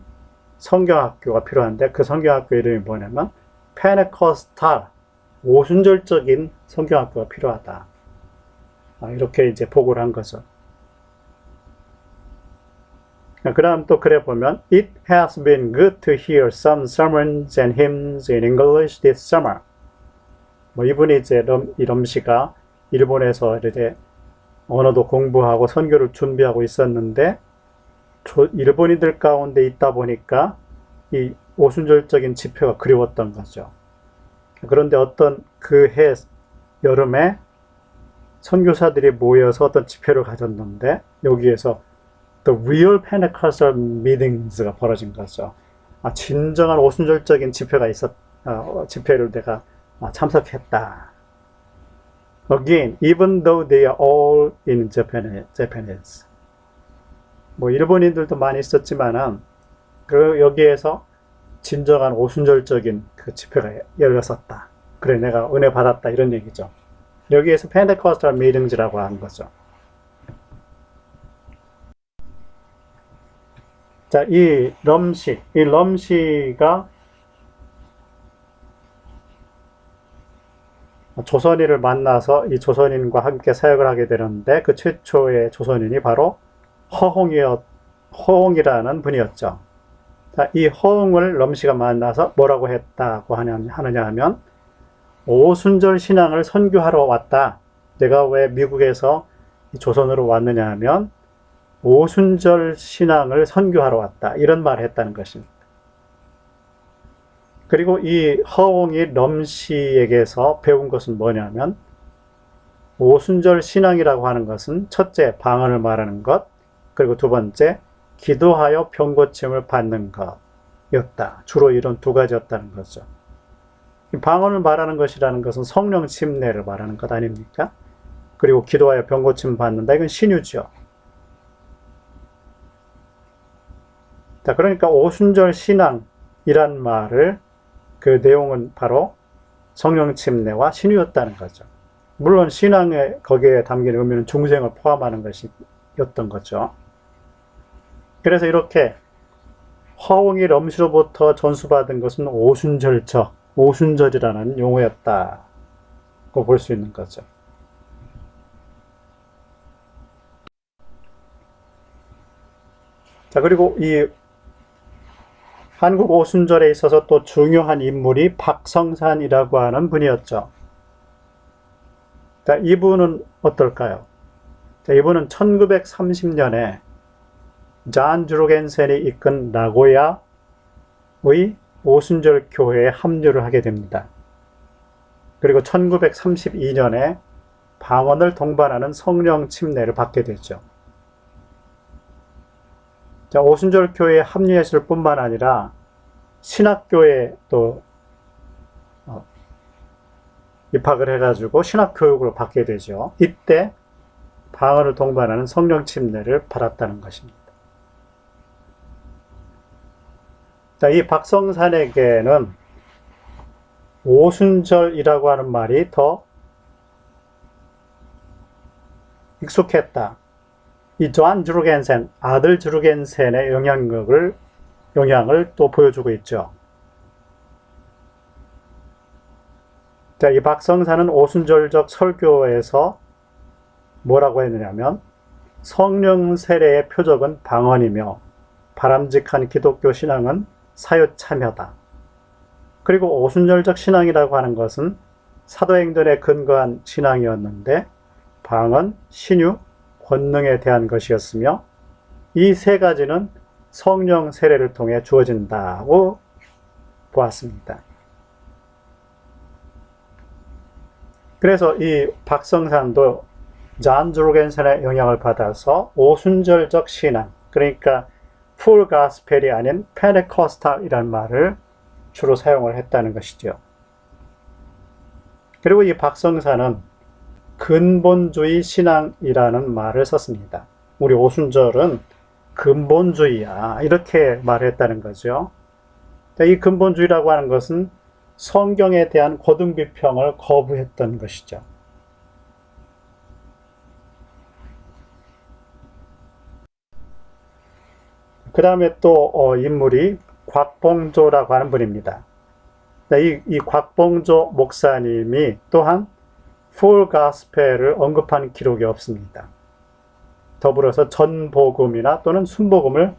성경학교가 필요한데 그 성경학교 이름이 뭐냐면 페네코스탈, 오순절적인 성경학교가 필요하다. 이렇게 이제 보고를 한 거죠. 그 다음 또 그래 보면 It has been good to hear some sermons and hymns in English this summer. 이분이 이제 이 럼씨가 일본에서 이제 언어도 공부하고 선교를 준비하고 있었는데 일본인들 가운데 있다 보니까 이 오순절적인 집회가 그리웠던 거죠. 그런데 어떤 그 해 여름에 선교사들이 모여서 어떤 집회를 가졌는데 여기에서 The real Pentecostal meetings가 벌어진 거죠. 진정한 오순절적인 집회를 내가 참석했다. Again, even though they are all in Japanese. 일본인들도 많이 있었지만은 여기에서 진정한 오순절적인 그 집회가 열렸었다. 그래, 내가 은혜 받았다 이런 얘기죠. 여기에서 Pentecostal meetings라고 한 거죠. 자, 이 럼씨가 조선인을 만나서 이 조선인과 함께 사역을 하게 되는데 그 최초의 조선인이 바로 허홍이라는 분이었죠. 자, 이 허홍을 럼씨가 만나서 뭐라고 했다고 하느냐 하면 오순절 신앙을 선교하러 왔다. 내가 왜 미국에서 조선으로 왔느냐 하면 오순절 신앙을 선교하러 왔다. 이런 말을 했다는 것입니다. 그리고 이 허옹이 럼씨에게서 배운 것은 뭐냐면 오순절 신앙이라고 하는 것은 첫째, 방언을 말하는 것, 그리고 두 번째, 기도하여 병고침을 받는 것이었다. 주로 이런 두 가지였다는 거죠. 방언을 말하는 것이라는 것은 성령 침례를 말하는 것 아닙니까? 그리고 기도하여 병고침 받는다. 이건 신유죠. 자, 그러니까 오순절 신앙이란 말을 그 내용은 바로 성령 침례와 신유였다는 거죠. 물론 신앙에 거기에 담긴 의미는 중생을 포함하는 것이었던 거죠. 그래서 이렇게 허옹이 럼씨로부터 전수받은 것은 오순절이라는 용어였다고 볼 수 있는 거죠. 자, 그리고 이 한국 오순절에 있어서 또 중요한 인물이 박성산이라고 하는 분이었죠. 자, 이분은 어떨까요? 자, 이분은 1930년에 잔 주르겐센이 이끈 나고야의 오순절 교회에 합류를 하게 됩니다. 그리고 1932년에 방언을 동반하는 성령 침례를 받게 되죠. 자, 오순절 교회에 합류했을 뿐만 아니라 신학교에 또 입학을 해가지고 신학교육을 받게 되죠. 이때 방언을 동반하는 성령 침례를 받았다는 것입니다. 자, 이 박성산에게는 오순절이라고 하는 말이 더 익숙했다. 이 존 주르겐센, 아들 주르겐센의 영향을 또 보여주고 있죠. 자, 이 박성산은 오순절적 설교에서 뭐라고 했느냐면 성령 세례의 표적은 방언이며 바람직한 기독교 신앙은 사유 참여다. 그리고 오순절적 신앙이라고 하는 것은 사도행전에 근거한 신앙이었는데 방언, 신유, 권능에 대한 것이었으며 이 세 가지는 성령 세례를 통해 주어진다고 보았습니다. 그래서 이 박성산도 잔 주르겐센의 영향을 받아서 오순절적 신앙, 그러니까 풀 가스펠이 아닌 페네코스탈이라는 말을 주로 사용을 했다는 것이죠. 그리고 이 박성산은 근본주의 신앙이라는 말을 썼습니다. 우리 오순절은 근본주의야, 이렇게 말했다는 거죠. 이 근본주의라고 하는 것은 성경에 대한 고등비평을 거부했던 것이죠. 그 다음에 또 인물이 곽봉조라고 하는 분입니다. 이 곽봉조 목사님이 또한 풀 가스펠을 언급한 기록이 없습니다. 더불어서 전복음이나 또는 순복음을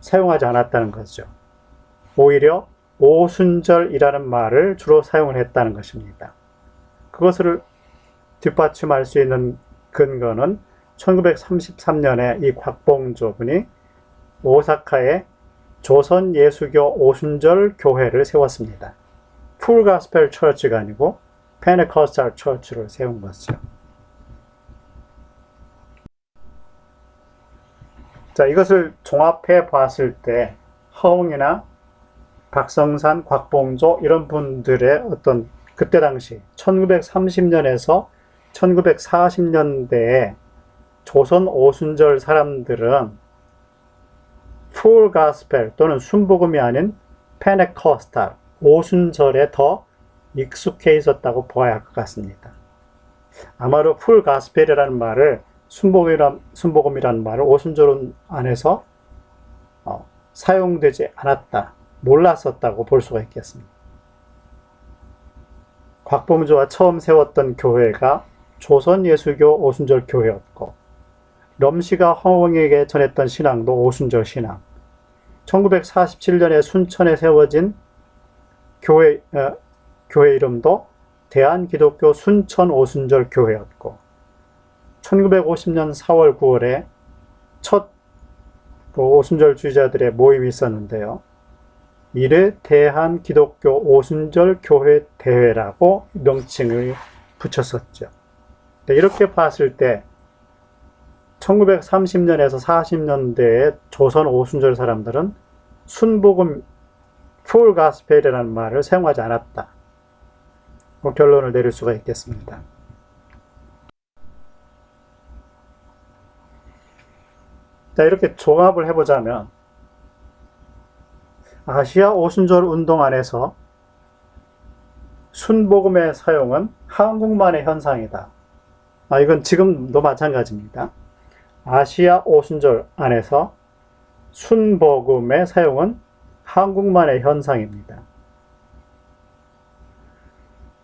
사용하지 않았다는 것이죠. 오히려 오순절이라는 말을 주로 사용을 했다는 것입니다. 그것을 뒷받침할 수 있는 근거는 1933년에 이 곽봉조 분이 오사카에 조선 예수교 오순절 교회를 세웠습니다. 풀 가스펠 처치가 아니고 페네코스탈 처치를 세운 것이죠. 자, 이것을 종합해 봤을 때 허웅이나 박성산, 곽봉조 이런 분들의 어떤 그때 당시 1930년에서 1940년대에 조선 오순절 사람들은 풀 가스펠 또는 순복음이 아닌 페네코스탈, 오순절에 더 익숙해 있었다고 보아야 할 것 같습니다. 아마도 풀 가스펠이라는 말을 순복음이라는 말을 오순절 안에서 사용되지 않았다, 몰랐었다고 볼 수가 있겠습니다. 곽봉조가 처음 세웠던 교회가 조선 예수교 오순절 교회였고, 럼씨가 허웅에게 전했던 신앙도 오순절 신앙, 1947년에 순천에 세워진 교회 이름도 대한기독교 순천 오순절 교회였고, 1950년 4월 9월에 첫 오순절주의자들의 모임이 있었는데요. 이를 대한기독교 오순절교회 대회라고 명칭을 붙였었죠. 이렇게 봤을 때 1930년에서 40년대의 조선 오순절 사람들은 순복음 풀 가스펠이라는 말을 사용하지 않았다. 결론을 내릴 수가 있겠습니다. 자, 이렇게 종합을 해보자면 아시아 오순절 운동 안에서 순복음의 사용은 한국만의 현상이다. 이건 지금도 마찬가지입니다. 아시아 오순절 안에서 순복음의 사용은 한국만의 현상입니다.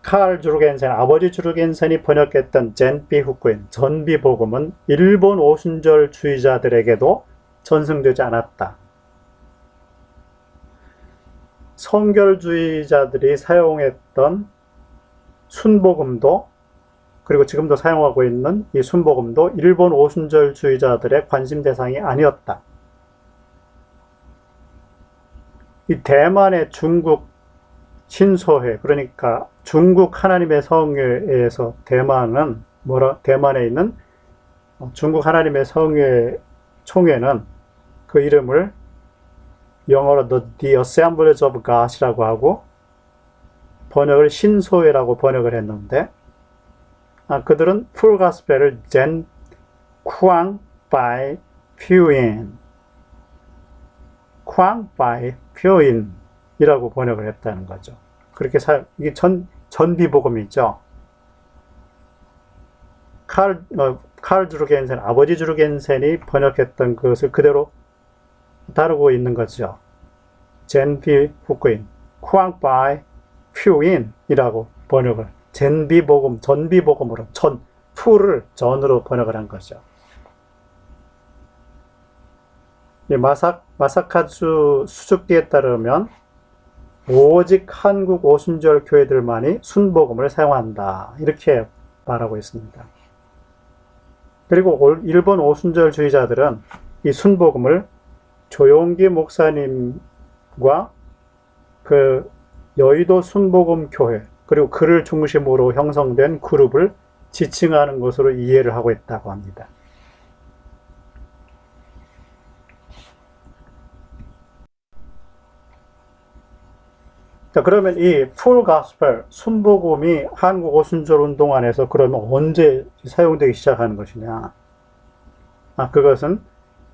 칼 주르겐센, 아버지 주르겐센이 번역했던 젠비 후쿠인, 전비복음은 일본 오순절주의자들에게도 전승되지 않았다. 성결주의자들이 사용했던 순복음도, 그리고 지금도 사용하고 있는 이 순복음도 일본 오순절주의자들의 관심 대상이 아니었다. 이 대만의 중국 신소회, 그러니까 중국 하나님의 성회에서 대만에 있는 중국 하나님의 성회 총회는 그 이름을 영어로 The Assemblies of God이라고 하고 번역을 신소회라고 번역을 했는데, 그들은 풀 가스펠을 젠 쿠앙 바이 퓨인, 쿠앙 바이 퓨인이라고 번역을 했다는 거죠. 그렇게 이게 전비복음이죠. 칼 주르겐센, 아버지 주르겐센이 번역했던 것을 그대로 다루고 있는 거죠. 젠비 후쿠인, 쿠앙바이 퓨인이라고 번역을, 젠비복음, 전비복음으로, 풀을 전으로 번역을 한 거죠. 마사카즈 수줍기에 따르면 오직 한국 오순절 교회들만이 순복음을 사용한다, 이렇게 말하고 있습니다. 그리고 일본 오순절주의자들은 이 순복음을 조용기 목사님과 그 여의도 순복음 교회, 그리고 그를 중심으로 형성된 그룹을 지칭하는 것으로 이해를 하고 있다고 합니다. 자, 그러면 이 풀 가스펠, 순복음이 한국 오순절 운동 안에서 그러면 언제 사용되기 시작하는 것이냐? 그것은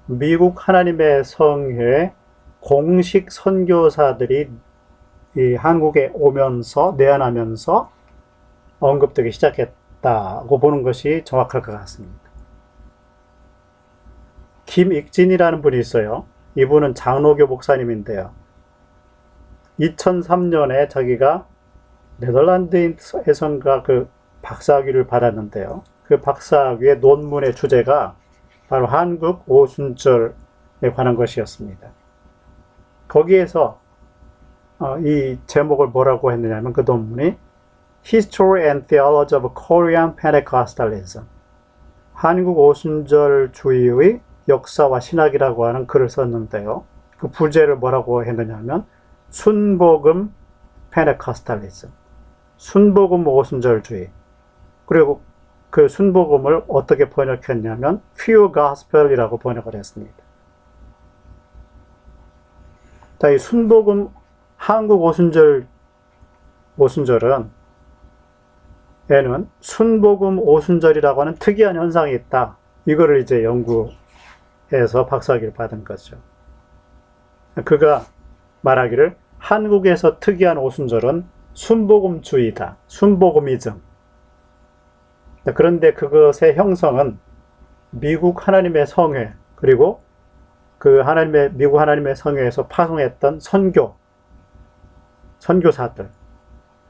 미국 하나님의 성회 공식 선교사들이 이 한국에 오면서, 내한하면서 언급되기 시작했다고 보는 것이 정확할 것 같습니다. 김익진이라는 분이 있어요. 이분은 장로교 목사님인데요. 2003년에 자기가 네덜란드에선가 그 박사학위를 받았는데요. 그 박사학위의 논문의 주제가 바로 한국 오순절에 관한 것이었습니다. 거기에서 이 제목을 뭐라고 했느냐면, 그 논문이 History and Theology of Korean Pentecostalism, 한국 오순절주의의 역사와 신학이라고 하는 글을 썼는데요. 그 부제를 뭐라고 했느냐면 순복음 펜테코스탈리즘, 순복음 오순절주의. 그리고 그 순복음을 어떻게 번역했냐면 Pure Gospel이라고 번역을 했습니다. 자, 이 순복음 한국 오순절은 에는 순복음 오순절이라고 하는 특이한 현상이 있다. 이거를 이제 연구해서 박사학위를 받은 거죠. 그가 말하기를 한국에서 특이한 오순절은 순복음주의다. 순복음이즘. 그런데 그것의 형성은 미국 하나님의 성회, 그리고 그 미국 하나님의 성회에서 파송했던 선교사들,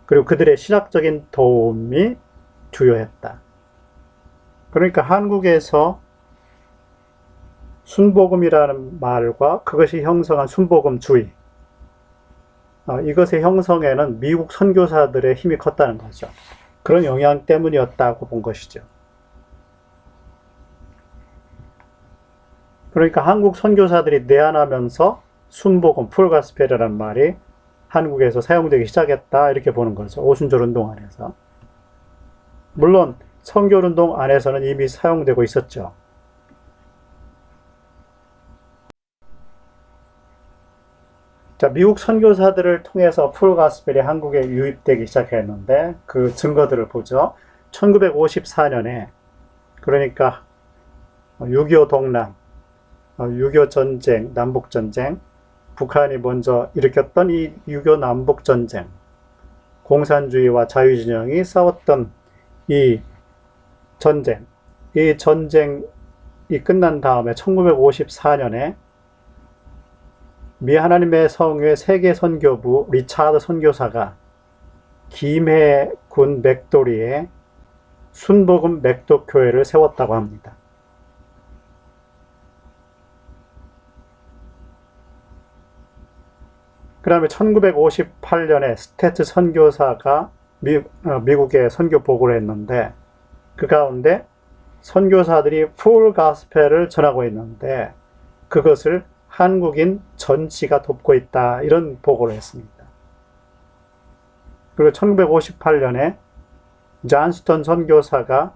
그리고 그들의 신학적인 도움이 주요했다. 그러니까 한국에서 순복음이라는 말과 그것이 형성한 순복음주의, 이것의 형성에는 미국 선교사들의 힘이 컸다는 거죠. 그런 영향 때문이었다고 본 것이죠. 그러니까 한국 선교사들이 내한하면서 순복음, 풀가스펠이라는 말이 한국에서 사용되기 시작했다 이렇게 보는 거죠. 오순절 운동 안에서. 물론 선교 운동 안에서는 이미 사용되고 있었죠. 자, 미국 선교사들을 통해서 풀가스펠이 한국에 유입되기 시작했는데 그 증거들을 보죠. 1954년에 그러니까 6.25 동란, 6.25 전쟁, 남북전쟁, 북한이 먼저 일으켰던 이 6.25 남북전쟁, 공산주의와 자유진영이 싸웠던 이 전쟁이 끝난 다음에 1954년에 미 하나님의 성회 세계 선교부 리차드 선교사가 김해군 맥도리에 순복음 맥도교회를 세웠다고 합니다. 그 다음에 1958년에 스테츠 선교사가 미국에 선교 보고를 했는데 그 가운데 선교사들이 풀 가스펠을 전하고 있는데 그것을 한국인 전치가 돕고 있다 이런 보고를 했습니다. 그리고 1958년에 잔스턴 선교사가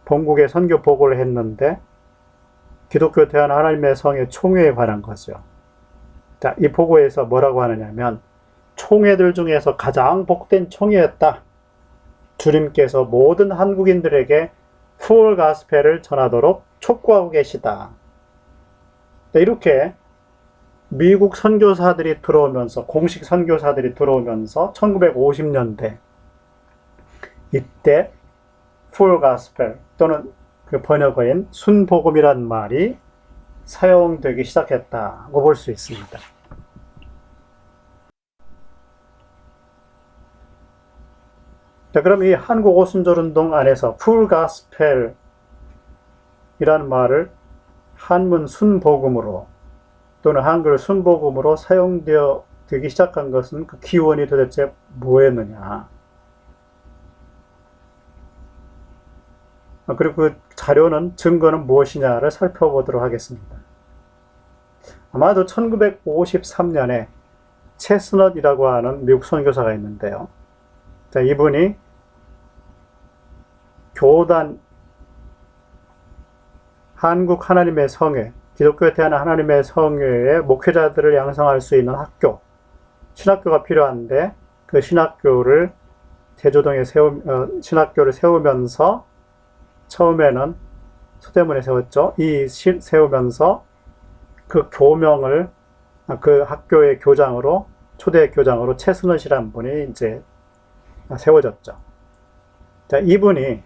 본국에 선교 보고를 했는데 기독교 대한 하나님의 성의 총회에 관한 거죠. 자, 이 보고에서 뭐라고 하느냐면 총회들 중에서 가장 복된 총회였다. 주님께서 모든 한국인들에게 풀 가스펠을 전하도록 촉구하고 계시다. 이렇게 미국 선교사들이 들어오면서 공식 선교사들이 들어오면서 1950년대 이때 풀 가스펠 또는 그 번역어인 순복음이란 말이 사용되기 시작했다고 볼 수 있습니다. 자, 그럼 이 한국 오순절 운동 안에서 풀 가스펠이라는 말을 한문 순복음으로 또는 한글 순복음으로 사용되어 되기 시작한 것은 그 기원이 도대체 뭐였느냐. 그리고 그 자료는 증거는 무엇이냐를 살펴보도록 하겠습니다. 아마도 1953년에 체스넛이라고 하는 미국 선교사가 있는데요. 자, 이분이 교단 한국 하나님의 성회, 기독교에 대한 하나님의 성회의 목회자들을 양성할 수 있는 학교, 신학교가 필요한데 그 신학교를 제주동에 신학교를 세우면서 처음에는 서대문에 세웠죠. 세우면서 그 교명을 그 학교의 교장으로 초대 교장으로 최순원이라는 분이 이제 세워졌죠. 자, 이분이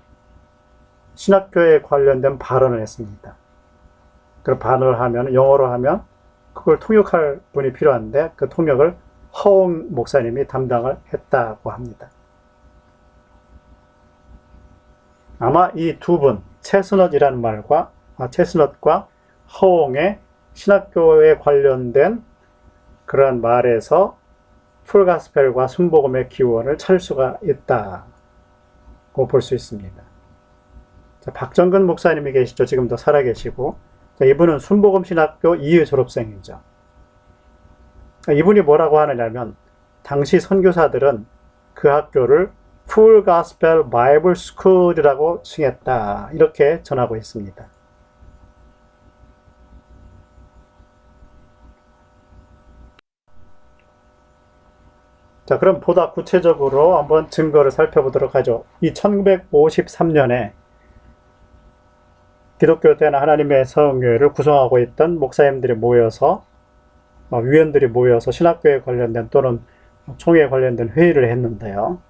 신학교에 관련된 발언을 했습니다. 그 발언을 하면 영어로 하면 그걸 통역할 분이 필요한데 그 통역을 허옹 목사님이 담당을 했다고 합니다. 아마 이 두 분, 체스넛이라는 말과 체스넛과 허옹의 신학교에 관련된 그러한 말에서 풀가스펠과 순복음의 기원을 찾을 수가 있다고 볼 수 있습니다. 자, 박정근 목사님이 계시죠. 지금도 살아계시고, 자, 이분은 순복음 신학교 2회 졸업생이죠. 자, 이분이 뭐라고 하느냐면 당시 선교사들은 그 학교를 풀 가스펠 바이블 스쿨이라고 칭했다. 이렇게 전하고 있습니다. 자, 그럼 보다 구체적으로 한번 증거를 살펴보도록 하죠. 이 1953년에 기독교 대한 하나님의 성회를 구성하고 있던 목사님들이 모여서 위원들이 모여서 신학교에 관련된 또는 총회에 관련된 회의를 했는데요.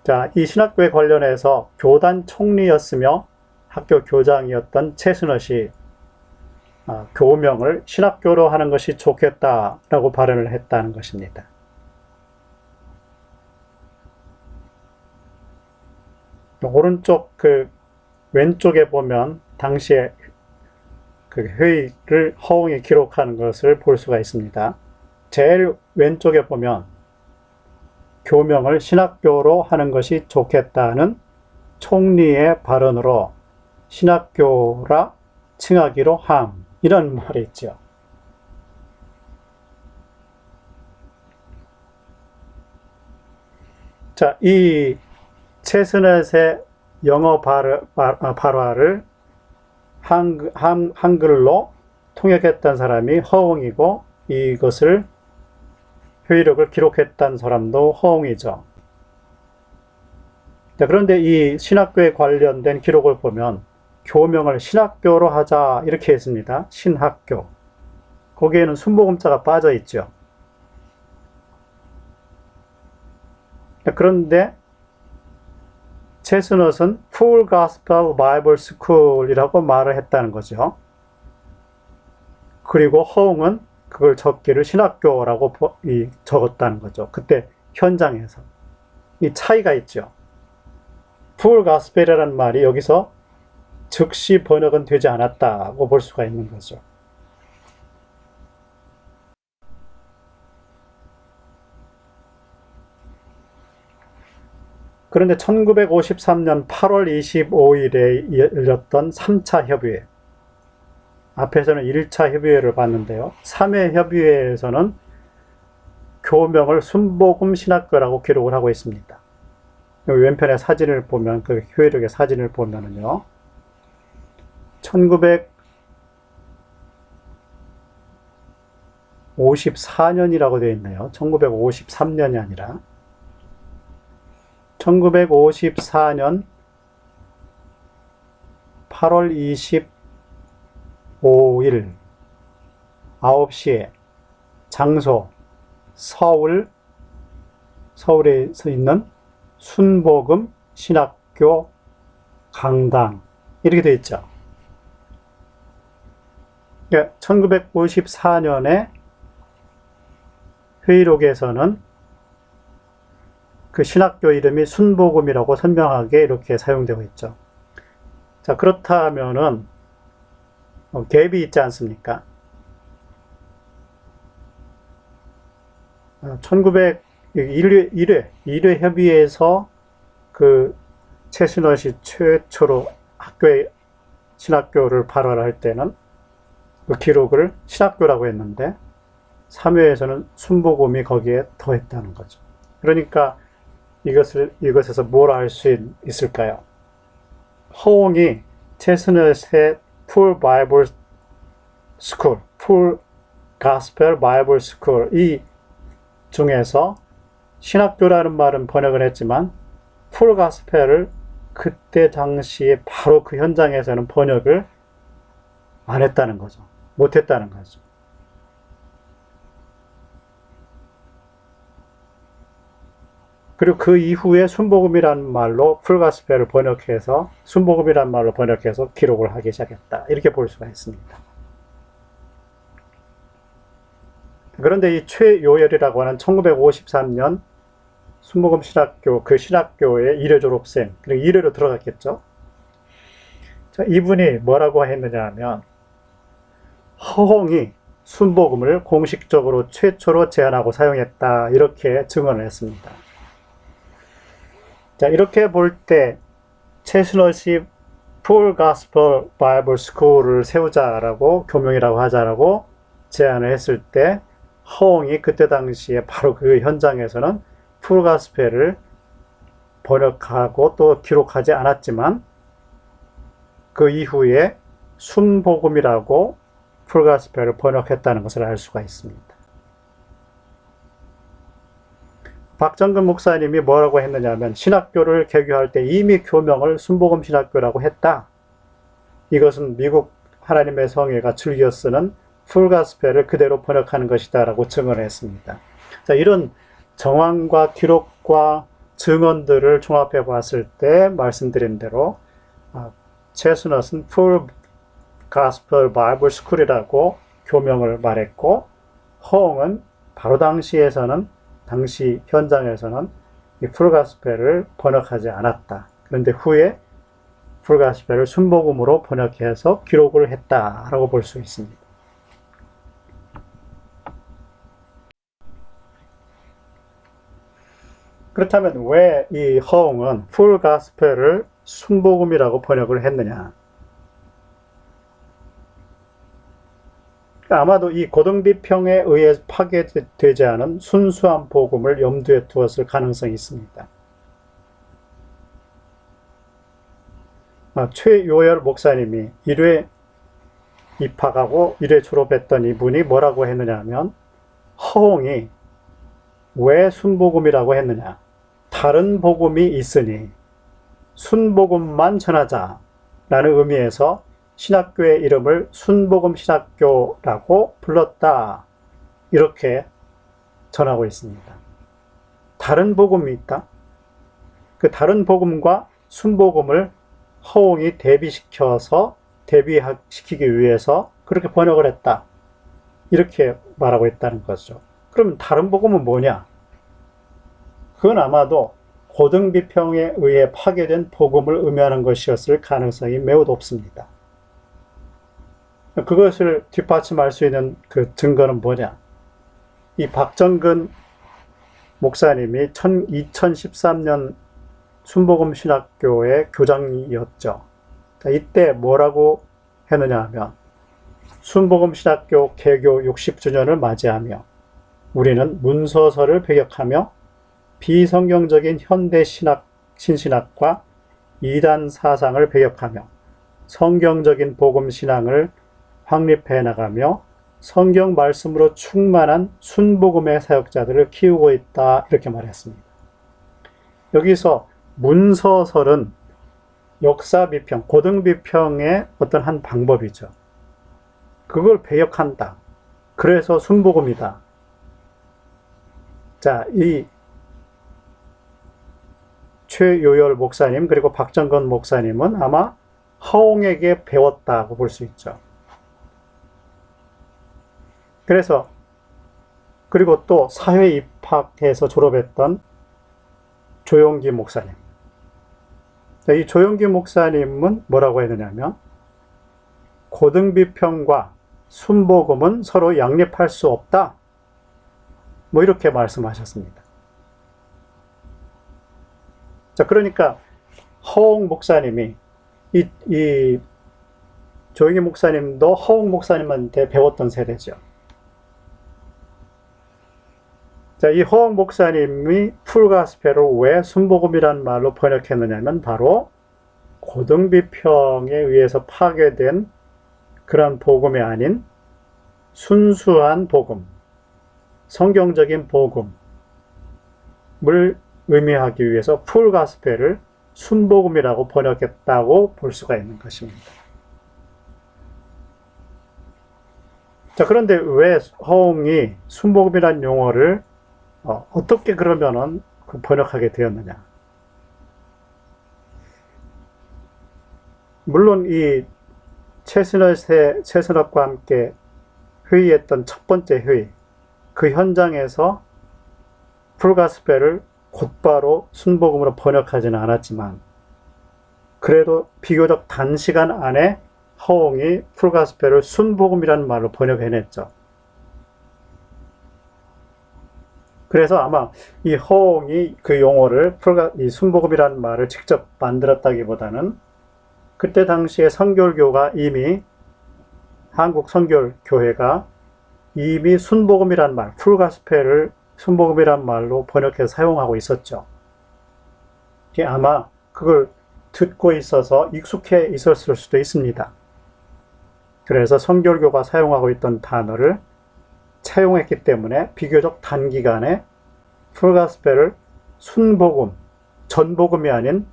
자, 이 신학교에 관련해서 교단 총리였으며 학교 교장이었던 최순엇이 교명을 신학교로 하는 것이 좋겠다라고 발언을 했다는 것입니다. 오른쪽 왼쪽에 보면 당시에 그 회의를 허웅이 기록하는 것을 볼 수가 있습니다. 제일 왼쪽에 보면 교명을 신학교로 하는 것이 좋겠다는 총리의 발언으로 신학교라 칭하기로 함. 이런 말이 있죠. 자, 이 채스넷의 영어 발화를 한글로 통역했던 사람이 허웅이고, 이것을 회의록을 기록했던 사람도 허웅이죠. 자, 그런데 이 신학교에 관련된 기록을 보면 교명을 신학교로 하자 이렇게 했습니다. 신학교. 거기에는 순복음자가 빠져 있죠. 그런데 채스넛은 Full Gospel Bible School이라고 말을 했다는 거죠. 그리고 허웅은 그걸 적기를 신학교라고 적었다는 거죠. 그때 현장에서. 이 차이가 있죠. Full Gospel이라는 말이 여기서 즉시 번역은 되지 않았다고 볼 수가 있는 거죠. 그런데 1953년 8월 25일에 열렸던 3차 협의회, 앞에서는 1차 협의회를 봤는데요. 3회 협의회에서는 교명을 순복음 신학교라고 기록을 하고 있습니다. 왼편의 사진을 보면, 그 회의록의 사진을 보면은요, 1954년이라고 되어 있네요. 1953년이 아니라 1954년 8월 25일 9시에 장소 서울에서 있는 순복음 신학교 강당 이렇게 되어 있죠. 1954년에 회의록에서는 그 신학교 이름이 순복음이라고 선명하게 이렇게 사용되고 있죠. 자, 그렇다면은 갭이 있지 않습니까? 1회 협의회에서 그 채스넛이 최초로 신학교를 발화할 때는 그 기록을 신학교라고 했는데 3회에서는 순복음이 거기에 더했다는 거죠. 그러니까 이것에서 뭘 알 수 있을까요? 허웅이 채스넛의 Full Bible School, Full Gospel Bible School 이 중에서 신학교라는 말은 번역을 했지만 Full Gospel을 그때 당시에 바로 그 현장에서는 번역을 안 했다는 거죠. 못 했다는 거죠. 그리고 그 이후에 순복음이라는 말로 풀가스펠을 번역해서 순복음이라는 말로 번역해서 기록을 하기 시작했다. 이렇게 볼 수가 있습니다. 그런데 이 최요열이라고 하는 1953년 순복음 신학교, 그 신학교의 1회 졸업생, 그리고 1회로 들어갔겠죠. 자, 이분이 뭐라고 했느냐 하면 허홍이 순복음을 공식적으로 최초로 제안하고 사용했다. 이렇게 증언을 했습니다. 자, 이렇게 볼 때 채스넛이 Full Gospel Bible School을 세우자라고, 교명이라고 하자라고 제안을 했을 때 허웅이 그때 당시에 바로 그 현장에서는 Full Gospel을 번역하고 또 기록하지 않았지만 그 이후에 순복음이라고 Full Gospel을 번역했다는 것을 알 수가 있습니다. 박정근 목사님이 뭐라고 했느냐면 신학교를 개교할 때 이미 교명을 순복음 신학교라고 했다. 이것은 미국 하나님의 성회가 즐겨 쓰는 풀가스펠을 그대로 번역하는 것이다 라고 증언을 했습니다. 자, 이런 정황과 기록과 증언들을 종합해 봤을 때 말씀드린 대로 채스넛은 Full Gospel Bible School이라고 교명을 말했고 허웅은 바로 당시 현장에서는 이 풀가스펠을 번역하지 않았다. 그런데 후에 풀가스펠을 순복음으로 번역해서 기록을 했다라고 볼 수 있습니다. 그렇다면 왜 이 허웅은 풀가스펠을 순복음이라고 번역을 했느냐? 아마도 이 고등비평에 의해 파괴되지 않은 순수한 복음을 염두에 두었을 가능성이 있습니다. 최요열 목사님이 1회 입학하고 1회 졸업했던 이분이 뭐라고 했느냐 하면, 허홍이 왜 순복음이라고 했느냐, 다른 복음이 있으니 순복음만 전하자 라는 의미에서 신학교의 이름을 순복음 신학교라고 불렀다, 이렇게 전하고 있습니다. 다른 복음이 있다. 그 다른 복음과 순복음을 허홍이 대비시키기 위해서 그렇게 번역을 했다, 이렇게 말하고 있다는 거죠. 그럼 다른 복음은 뭐냐? 그건 아마도 고등비평에 의해 파괴된 복음을 의미하는 것이었을 가능성이 매우 높습니다. 그것을 뒷받침할 수 있는 그 증거는 뭐냐? 이 박정근 목사님이 2013년 순복음신학교의 교장이었죠. 이때 뭐라고 했느냐 하면, 순복음신학교 개교 60주년을 맞이하며 우리는 문서서를 배격하며 비성경적인 현대 신신학과 이단 사상을 배격하며 성경적인 복음 신앙을 확립해 나가며 성경 말씀으로 충만한 순복음의 사역자들을 키우고 있다, 이렇게 말했습니다. 여기서 문서설은 역사비평, 고등비평의 어떤 한 방법이죠. 그걸 배역한다. 그래서 순복음이다. 자, 이 최요열 목사님 그리고 박정건 목사님은 아마 허홍에게 배웠다고 볼 수 있죠. 그래서 그리고 또 사회 입학해서 졸업했던 조용기 목사님. 이 조용기 목사님은 뭐라고 했느냐면, 고등비평과 순복음은 서로 양립할 수 없다, 뭐 이렇게 말씀하셨습니다. 자, 그러니까 허홍 목사님이 이 조용기 목사님도 허홍 목사님한테 배웠던 세대죠. 자, 이 허홍 목사님이 풀가스펠을 왜 순복음이라는 말로 번역했느냐면, 바로 고등비평에 의해서 파괴된 그런 복음이 아닌 순수한 복음, 성경적인 복음을 의미하기 위해서 풀가스펠을 순복음이라고 번역했다고 볼 수가 있는 것입니다. 자, 그런데 왜 허홍이 순복음이라는 용어를 어떻게 그러면은 번역하게 되었느냐? 물론 이 최순업과 함께 회의했던 첫 번째 회의, 그 현장에서 풀가스펠을 곧바로 순복음으로 번역하지는 않았지만, 그래도 비교적 단시간 안에 허홍이 풀가스펠을 순복음이라는 말로 번역해냈죠. 그래서 아마 이 허홍이 그 용어를 이 순복음이라는 말을 직접 만들었다기보다는 그때 당시에 선결교가 이미, 한국 선결교회가 이미 순복음이라는 말, 풀가스펠을 순복음이라는 말로 번역해서 사용하고 있었죠. 아마 그걸 듣고 있어서 익숙해 있었을 수도 있습니다. 그래서 선결교가 사용하고 있던 단어를 차용했기 때문에 비교적 단기간에 풀가스펠을 순복음, 전복음이 아닌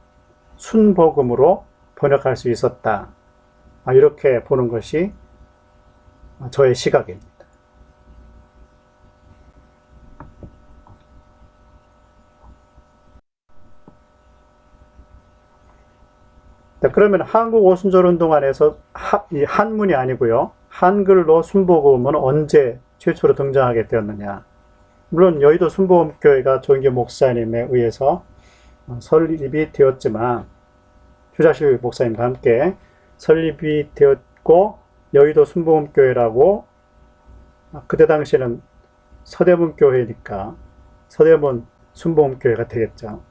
순복음으로 번역할 수 있었다, 이렇게 보는 것이 저의 시각입니다. 그러면 한국 오순절운동 안에서 이 한문이 아니고요, 한글로 순복음은 언제 최초로 등장하게 되었느냐? 물론 여의도 순복음교회가 조인교 목사님에 의해서 설립이 되었지만, 휴자실 목사님과 함께 설립이 되었고, 여의도 순복음교회라고, 그때 당시에는 서대문교회니까 서대문 순복음교회가 되겠죠.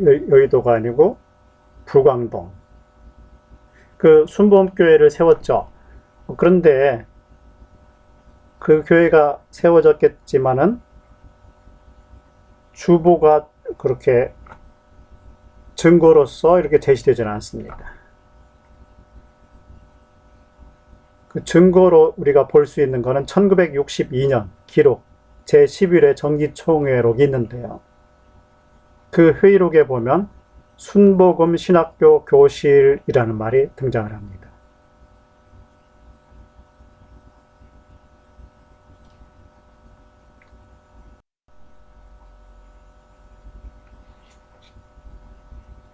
여의도가 아니고 불광동. 그 순복음교회를 세웠죠. 그런데 그 교회가 세워졌겠지만은 주보가 그렇게 증거로서 이렇게 제시되지는 않습니다. 그 증거로 우리가 볼 수 있는 것은 1962년 기록 제11회 정기총회록이 있는데요. 그 회의록에 보면 순복음 신학교 교실이라는 말이 등장을 합니다.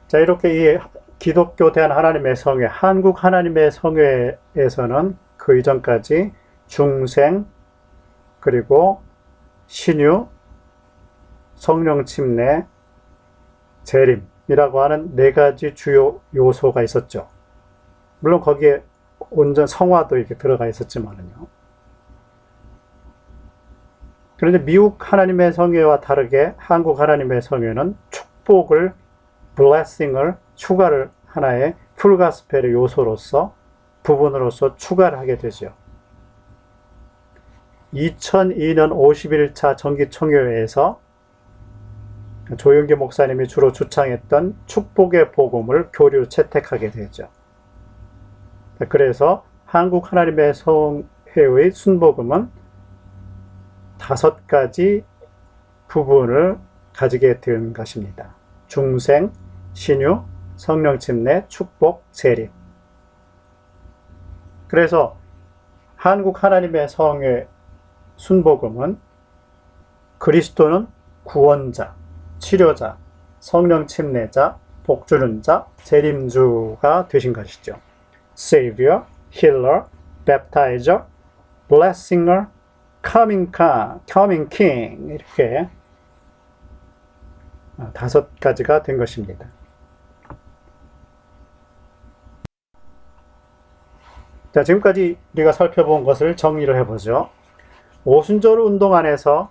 자, 이렇게 이 기독교 대한하나님의 성회, 한국 하나님의 성회에서는 그 이전까지 중생, 그리고 신유, 성령 침례, 재림이라고 하는 네 가지 주요 요소가 있었죠. 물론 거기에 온전 성화도 이렇게 들어가 있었지만은요. 그런데 미국 하나님의 성회와 다르게 한국 하나님의 성회는 축복을, blessing을 추가를 하나의 풀가스펠의 요소로서, 부분으로서 추가를 하게 되죠. 2002년 51차 정기총회에서 조영기 목사님이 주로 주창했던 축복의 복음을 교리로 채택하게 되죠. 그래서 한국 하나님의 성회의 순복음은 5가지 부분을 가지게 된 것입니다. 중생, 신유, 성령 침례, 축복, 재림. 그래서 한국 하나님의 성회 순복음은 그리스도는 구원자, 치료자, 성령 침례자, 복주는 자, 재림주가 되신 것이죠. Savior, Healer, Baptizer, Blessinger, Coming King 이렇게 5가지가 된 것입니다. 자, 지금까지 우리가 살펴본 것을 정리를 해보죠. 오순절 운동 안에서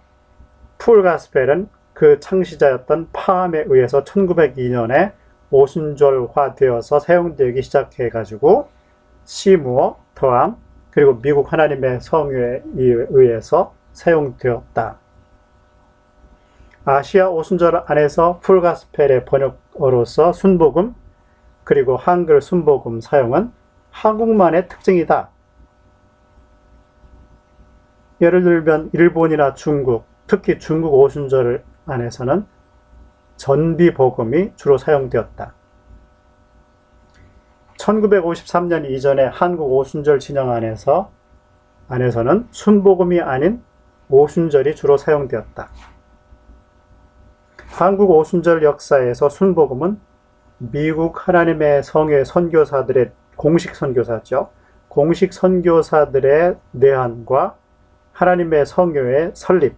풀가스펠은 그 창시자였던 파함에 의해서 1902년에 오순절화되어서 사용되기 시작해가지고 시무어, 더함, 그리고 미국 하나님의 성회에 의해서 사용되었다. 아시아 오순절 안에서 풀가스펠의 번역어로서 순복음, 그리고 한글 순복음 사용은 한국만의 특징이다. 예를 들면 일본이나 중국, 특히 중국 오순절 안에서는 전비복음이 주로 사용되었다. 1953년 이전에 한국 오순절 진영 안에서는 순복음이 아닌 오순절이 주로 사용되었다. 한국 오순절 역사에서 순복음은 미국 하나님의 성회 선교사들의 공식 선교사죠. 공식 선교사들의 내한과 하나님의 성회의 설립,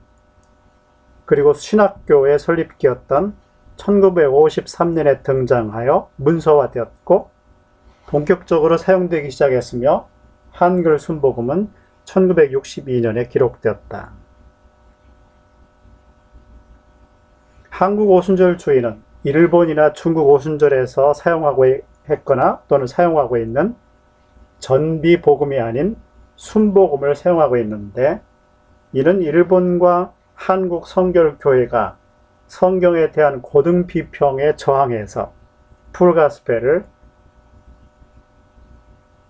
그리고 신학교의 설립기였던 1953년에 등장하여 문서화되었고 본격적으로 사용되기 시작했으며 한글 순복음은 1962년에 기록되었다. 한국 오순절 주의는 일본이나 중국 오순절에서 사용하고 했거나 또는 사용하고 있는 전비 복음이 아닌 순복음을 사용하고 있는데, 이는 일본과 한국 성결교회가 성경에 대한 고등 비평에 저항해서 풀가스펠을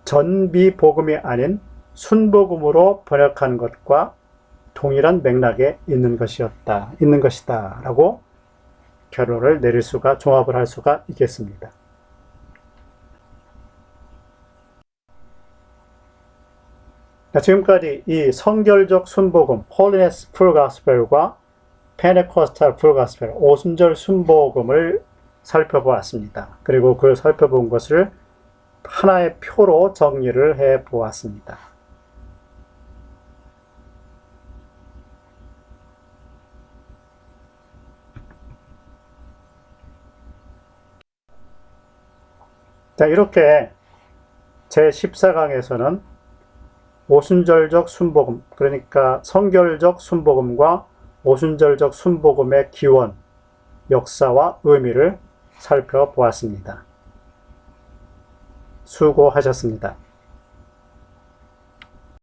전비 복음이 아닌 순복음으로 번역한 것과 동일한 맥락에 있는 것이다 라고 결론을 내릴 수가, 종합을 할 수가 있겠습니다. 지금까지 이 성결적 순복음, Holiness Full Gospel과 Pentecostal Full Gospel, 오순절 순복음을 살펴보았습니다. 그리고 그 살펴본 것을 하나의 표로 정리를 해 보았습니다. 자, 이렇게 제14강에서는 오순절적 순복음, 그러니까 성결적 순복음과 오순절적 순복음의 기원, 역사와 의미를 살펴보았습니다. 수고하셨습니다.